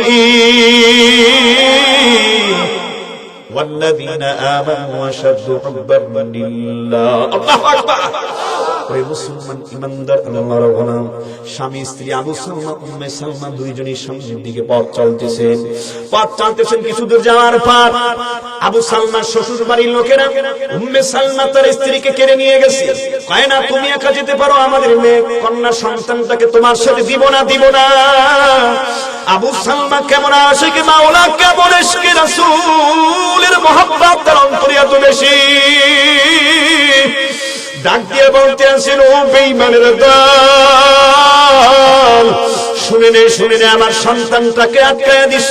والذين آمنوا أشد حبا لله, الله أكبر। ওই মুসলমান ইমানদার আল্লাহর গোলাম, স্বামী স্ত্রী আবু সালমা উম্মে সালমা দুইজনই সামনের দিকে পথ চলতেছেন। কিছু দূর যাওয়ার পর আবু সালমার শ্বশুর বাড়ির লোকেরা উম্মে সালমা তার স্ত্রীকে কেড়ে নিয়ে গেছে, কয় না তুমি একা যেতে পারো, আমাদের মেয়ে কন্যা সন্তানটাকে তোমার সাথে দিব না, দিব না। আবু সালমা কেমন আশিক মাওলা, কেমন ইশকে রাসূলের মুহাব্বত তার অন্তরে এত বেশি, ডাক দিয়ে বলতে আছেন, ও বেঈমানের দল, শুনে নে শুনে নে, আমার সন্তানটাকে আটকায়া দিস,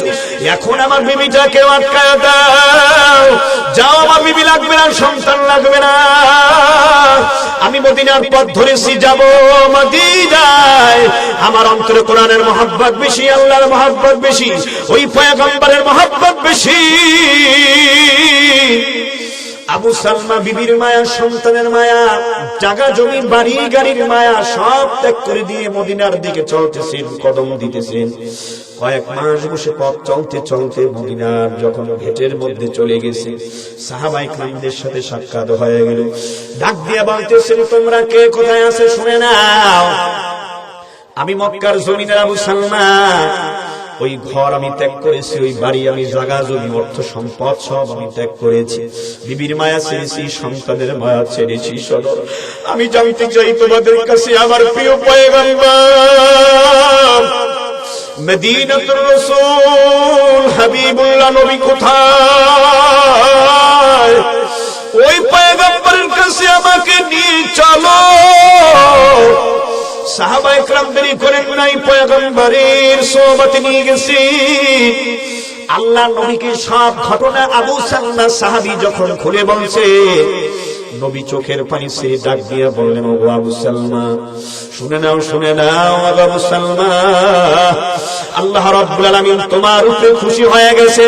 এখন আমার বিবিটাকে আটকায়া দাও, যাও, আমার বিবি লাগবে না, সন্তান লাগবে না, আমি মদিনার পথ ধরেছি, যাব মদিনায়, আমার অন্তরে কোরআনের মহব্বত বেশি, আল্লাহর মহব্বত বেশি, ওই পয়গম্বরের মহব্বত বেশি। আবু সালমা বিবির মায়া, সন্তানের মায়া, জায়গা জমি বাড়ি গাড়ির মায়া সব ত্যাগ করে দিয়ে মদিনার দিকে চলতেছেন, কদম দিতেছেন। কয়েক মাস বসে পথ চলতে চলতে মদিনার যখন ঘেটের মধ্যে চলে গেছে, সাহাবায়ে কেরামদের সাথে সাক্ষাৎ হয়ে গেল। ডাক দিয়ে বলতেছেন, তোমরা কে কোথায় আছে শুনে নাও, আমি মক্কার জমিনের আবু সালমা, ওই ঘর আমি ত্যাগ করেছি, ওই বাড়ি আমি, জায়গা জমি অর্থ সম্পদ সব আমি ত্যাগ করেছি, বিবির মায়া ছেড়েছি, সন্তানের মায়া ছেড়েছি। সদর আমি জানতে চাই তোমাদের কাছে, আমার প্রিয় পয়গম্বর মদিনাতুর রাসূল হাবিবুল্লাহ নবী কোথায়? ওই পয়গম্বরের কাছে আমাকে নিয়ে চলো। সাহাবায়ে কেরাম দেরি করেন নাই, পয়গম্বরের সোহবতে নিয়ে গেছি। আল্লাহ নবীকে সব ঘটনা আবু সালমা সাহাবী যখন খুলে বলছে, নবী চোখের পানি ছেড়ে ডাক দিয়ে বললেন, ও আবু সালমা, শুনে নাও, শুনে নাও আবু সালমা, আল্লাহ রাব্বুল আলামিন তোমার উপরে খুশি হয়ে গেছে,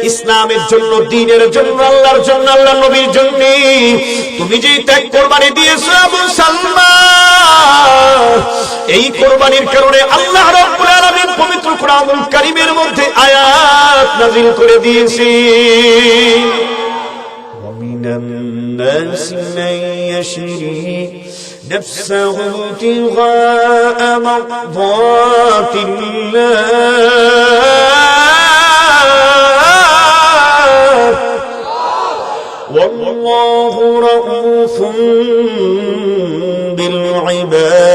ইসলামের জন্য, দ্বীনের জন্য, আল্লাহর জন্য, আল্লাহর নবীর জন্য তুমি যে ত্যাগ কোরবানি দিয়েছো আবু সালমা, এই কোরবানির কারণে আল্লাহ রাব্বুল আলামিন পবিত্র কোরআনুল কারীমের মধ্যে আয়াত নাযিল করে দিয়েছে। ومن الناس من يشري نفسه ابتغاء مرضات الله والله رؤوف بالعباد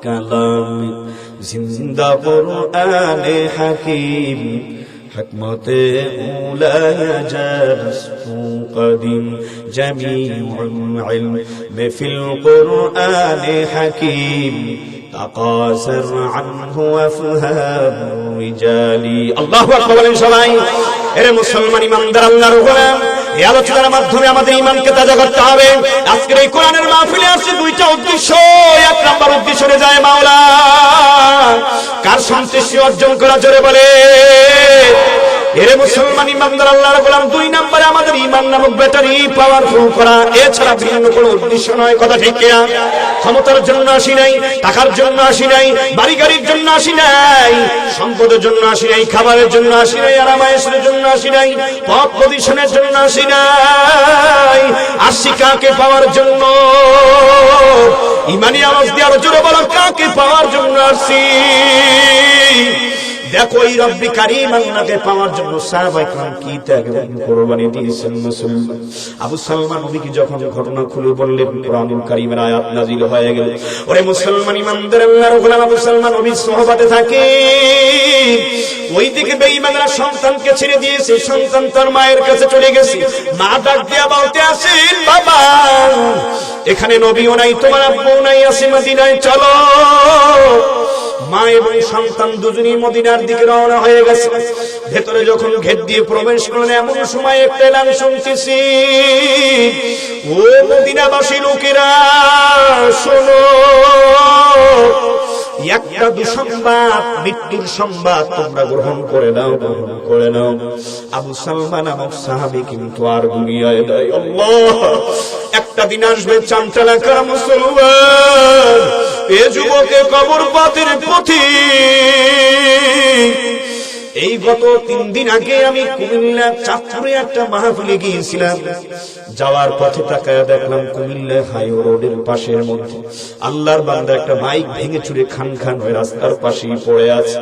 كلام زندہ قرآن حکیم حکمت اولا جرست قدیم جمیع علم فی القرآن حکیم تقاصر عنه أفهام الرجال الله أكبر সবাই এর মুসলমান ইমানদার আল্লাহর গোলাম এই আলোচনার মাধ্যমে আমাদের ঈমানকে তাজা করতে হবে আজকের এই কোরআনের মাহফিলে আছে দুইটা উদ্দেশ্য এক নাম্বার উদ্দেশ্যে যায় মাওলা কার সন্তুষ্টি অর্জন করা জোরে বলে এরে মুসলমান ইমানদার আল্লাহর গোলাম দুই নম্বরে আমাদের ঈমান নামক ব্যাটারি পাওয়ারফুল করা এছাড়া ভিন্ন কোনো উদ্দেশ্য নয় কথা ঠিক কিনা ক্ষমতার জন্য আসি নাই টাকার জন্য আসি নাই বাড়ি গাড়ির জন্য আসি নাই সম্পদের জন্য আসি নাই খাবারের জন্য আসি নাই আরামায়েশের জন্য আসি নাই পদ পজিশনের জন্য আসি নাই আসি কাকে পাওয়ার জন্য ঈমানি আওয়াজ দিয়ে আরো জোরে বলো কাকে পাওয়ার জন্য আসি দেখো এই রব্বি কারীম আল্লাহকে পাওয়ার জন্য সাহাবায়ে কেরাম কি ত্যাগ এবং কুরবানি দিয়েছেন মুসলমান আবু সালমান নবীকে যখন ঘটনা খুলে বললেন কোরআনুল কারীমের আয়াত নাযিল হয়ে গেল ওরে মুসলমান ইমানদার আল্লাহর গোলাম আবু সালমান নবীর সুহবতে থাকে ওইদিকে বেঈমানরা সন্তানকে ছেড়ে দিয়েছে সন্তান তার মায়ের কাছে চলে গেছে মা ডাক দিয়া বলতে আসেন বাবা এখানে নবীও নাই তোমার আব্বুও নাই আছে মদিনায় চলো মা এবং সন্তান দুজনেই মদিনার দিকে রওনা হয়ে গেছে ভেতরে যখন গেট দিয়ে প্রবেশ করলেন এমন সময় একটা এলান শুনতেছি ও মদিনাবাসী লোকেরা শোনো একটা দুঃসংবাদ মৃত্যুর সংবাদ তোমরা গ্রহণ করে নাও আবু সালমান নামক সাহাবী কিন্তু আর দুনিয়ায় নাই আল্লাহ একটা দিন আসবে চামচালাকার মুসলমান এ যুবকে কবর পথের পথিক এই গত 3 দিন আগে আমি কুমিল্লা চাঁদপুরে একটা মাহফিলে গিয়েছিলাম যাওয়ার পথে তাকায় দেখলাম কুমিল্লা হাইওয়ে রোডের পাশের মধ্যে আল্লাহর বান্দা একটা বাইক ভেঙে চুরে খান খান হয়ে রাস্তার পাশেই পড়ে আছে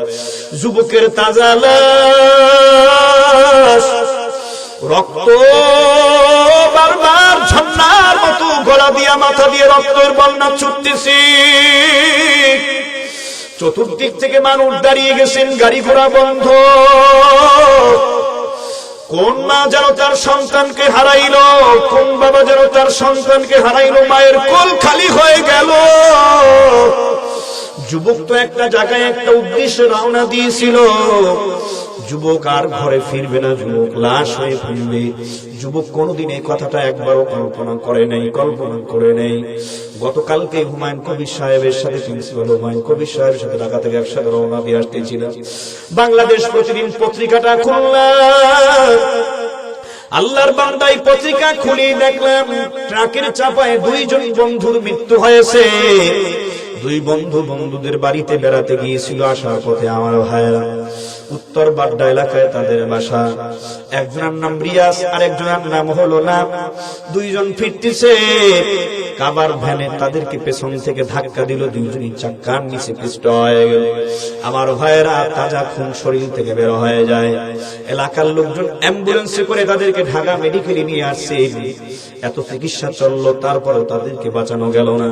যুবকের তাজা লাশ রক্ত বারবার ঝর্ণার মতো গলা দিয়া মাথা দিয়ে রক্তের বন্যা ছুটতেছে চতুর্দিক থেকে মানুষ দাঁড়িয়ে গেছেন গাড়ি ঘোড়া বন্ধ কোন মা যেন তার সন্তানকে হারাইলো কোন বাবা যেন তার সন্তানকে হারাইলো মায়ের কোল খালি হয়ে গেল যুবক তো একটা জায়গায় একটা উদ্দেশ্যে রওনা দিয়েছিল যুবক আর ঘরে ফিরবে না যুবক লাশ হয়ে ফিরবে যুবক কোনদিন এই কথাটা একবারও কল্পনা করে নেই গতকালকে হুমায়ুন কবির সাহেবের সাথে প্রিন্সিপাল হুমায়ুন কবির সাহেবের সাথে ঢাকা থেকে একসাথে রওনা দিয়ে আসতেছিলাম বাংলাদেশ প্রতিদিন পত্রিকাটা খুললাম আল্লাহর বান্দাই পত্রিকা খুলে দেখলাম ট্রাকের চাপায় 2 জন বন্ধুর মৃত্যু হয়েছে 2 বন্ধুদের বাড়িতে বেড়াতে গিয়েছিল আসার পথে আমার ভাইরা উত্তর বাড্ডা এলাকায় তাদের বাসা একজনের নাম রিয়াজ আর একজনের নাম হলো না 2 জন ফিরতেছে কাবার ভ্যানে তাদেরকে পেছন থেকে ধাক্কা দিল 2 জনই চাকার নিচে পিষ্ট হয়ে গেল আমার ভাইরা তাজা খুন শরীর থেকে বের হয়ে যায় এলাকার লোকজন অ্যাম্বুলেন্সে করে তাদেরকে ঢাকা মেডিকেলে নিয়ে আসছে এত চিকিৎসা চললো তারপরেও তাদেরকে বাঁচানো গেল না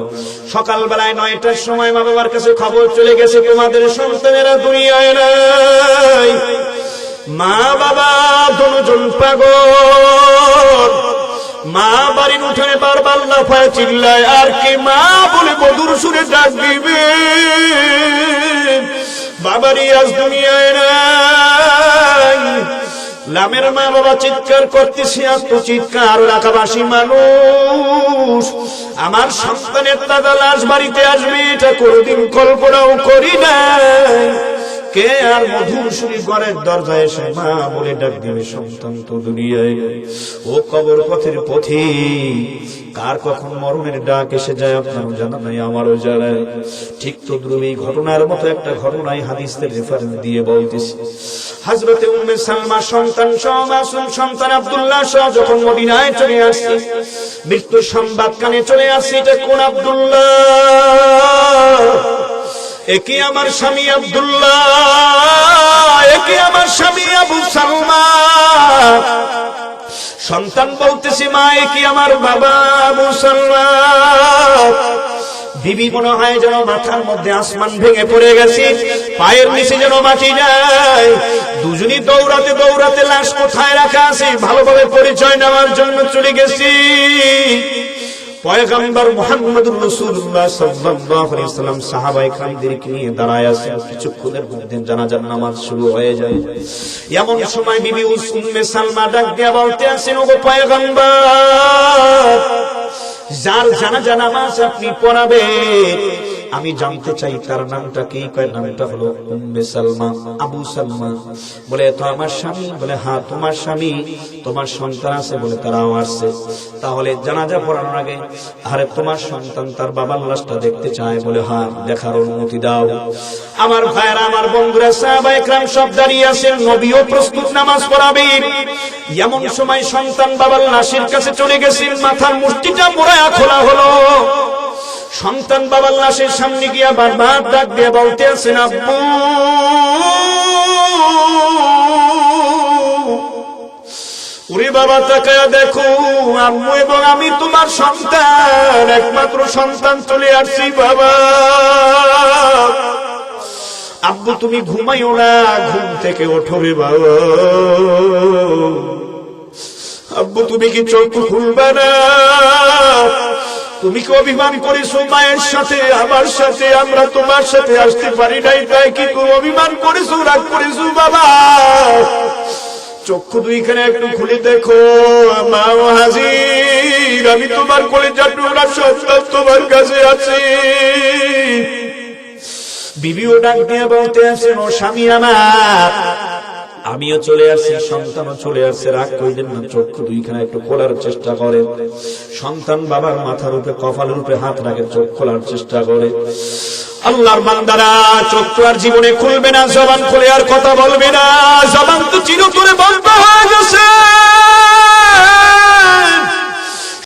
সকালবেলায় 9টার সময় মা বাবার কাছে খবর চলে গেছে তোমাদের সন্তানেরা দুনিয়ায় নাই মা বাবা দুজন পাগল মা বাড়ির উঠোনে বারবার লাফায় চিল্লায় আর কে মা বলে মধুর সুরে ডাক দিবে বাবারই আজ দুনিয়ায় নাই লামের মা বাবা চিৎকার করতেছে আত্মচিৎকার এলাকাবাসী মানুষ আমার সন্তানের তাজা লাশ বাড়িতে আসবে এটা কোনদিন কল্পনাও করি নাই কে আর মধুর সুরে ঘরের দরজায় এসে মা বলে ডাক দিবে? সন্তান তো দুনিয়ায়। ও কবর পথের পথিক, কার কখন মরণের ডাক এসে যায় আপনারও জানা নাই, আমারও জানা। ঠিক তো এই ঘটনার মতো একটা ঘটনায় হাদিসের রেফারেন্স দিয়ে বলতেছি। হযরতে উম্মে সালমা সন্তান সহ মাসুম সন্তান আব্দুল্লাহ সহ যখন মদিনায় চলে আসছে, মৃত্যুর সংবাদ কানে চলে আসছে। এটা কোন আব্দুল্লাহ? একে আমার স্বামী আব্দুল্লাহ, একে আমার স্বামী আবু সালমা। সন্তান বলতেছে, মা একে আমার বাবা আবু সালমা। বিবি মনে হয় যেন মাথার মধ্যে আসমান ভেঙে পড়ে গেছে, পায়ের নিচে যেন মাটি যায়। দুজনই দৌড়াতে দৌড়াতে লাশ কোথায় রাখা আছে ভালোভাবে পরিচয় নেওয়ার জন্য চলে গেছি। পয়গম্বর মুহাম্মদুর রাসূলুল্লাহ সাল্লাল্লাহু আলাইহি ওয়াসাল্লাম সাহাবায়ে কেরামদেরকে নিয়ে দাঁড়ায় আছেন। কিছুক্ষণের মধ্যে জানাজার নামাজ শুরু হয়ে যায়। এমন সময় বিবি উম্মে সালমা ডাক দিয়ে বলতে আছেন, ওগো পয়গম্বর, যার জানাজা নামাজ আপনি পড়াবেন, আমি জানতে চাই তার নামটা কি? কয় নামটা হলো উম্মে সালমা, আবু সালমা। বলে তো আমার স্বামী? বলে হ্যাঁ তোমার স্বামী। তোমার সন্তান আছে? বলে তারাও আসছে। তাহলে জানাজা পড়ানোর আগে আরে তোমার সন্তান তার বাবার লাশটা দেখতে চায়? বলে হ্যাঁ, দেখার অনুমতি দাও। আমার ভাইরা, আমার বন্ধুরা, সাহাবায়ে কেরাম সব দাঁড়িয়ে আছেন, নবীও প্রস্তুত নামাজ পড়াবেন। এমন সময় সন্তান বাবার লাশের কাছে চলে গেছেন, মাথার মুষ্টিটা মোড়ায়া খোলা হলো। সন্তান বাবার লাশের সামনে গিয়া বারবার ডাক দিয়ে বলতে আছেন, আব্বু, ওরে বাবা তাকায়া দেখো, আম্মু এবং আমি তোমার সন্তান, একমাত্র সন্তান চলে আসছি বাবা। আব্বু তুমি ঘুমাইও না, ঘুম থেকে ওঠো রে বাবা। আব্বু তুমি কি চোখ খুলবে না? তুমি কি অভিমান করেছো মায়ের সাথে, আমার সাথে? আমরা তোমার সাথে আসতে পারি নাই, তাই কি তুমি অভিমান করেছো, রাগ করেছো বাবা? চক্ষু দুইখানে একটু খুলে দেখো, মা হাজির, আমি তোমার কলিজার টুকরা সন্তান তোমার কাছে আছি। বিবিও ডাক দিয়ে বলতে আছেন, ও স্বামী আমার, আমিও চলে আসছি, সন্তানও চলে আসছে, রাগ করিলেন না। চক্ষু দুইখানে একটু খোলার চেষ্টা করেন। সন্তান বাবার মাথার উপরে, কপালের উপরে হাত রাখে, চোখ খোলার চেষ্টা করে। আল্লাহর বান্দারা, চোখ তো আর জীবনে খুলবে না, জবান খুলে আর কথা বলবে না, জবান তো চিরতরে বন্ধ হয়ে গেছে।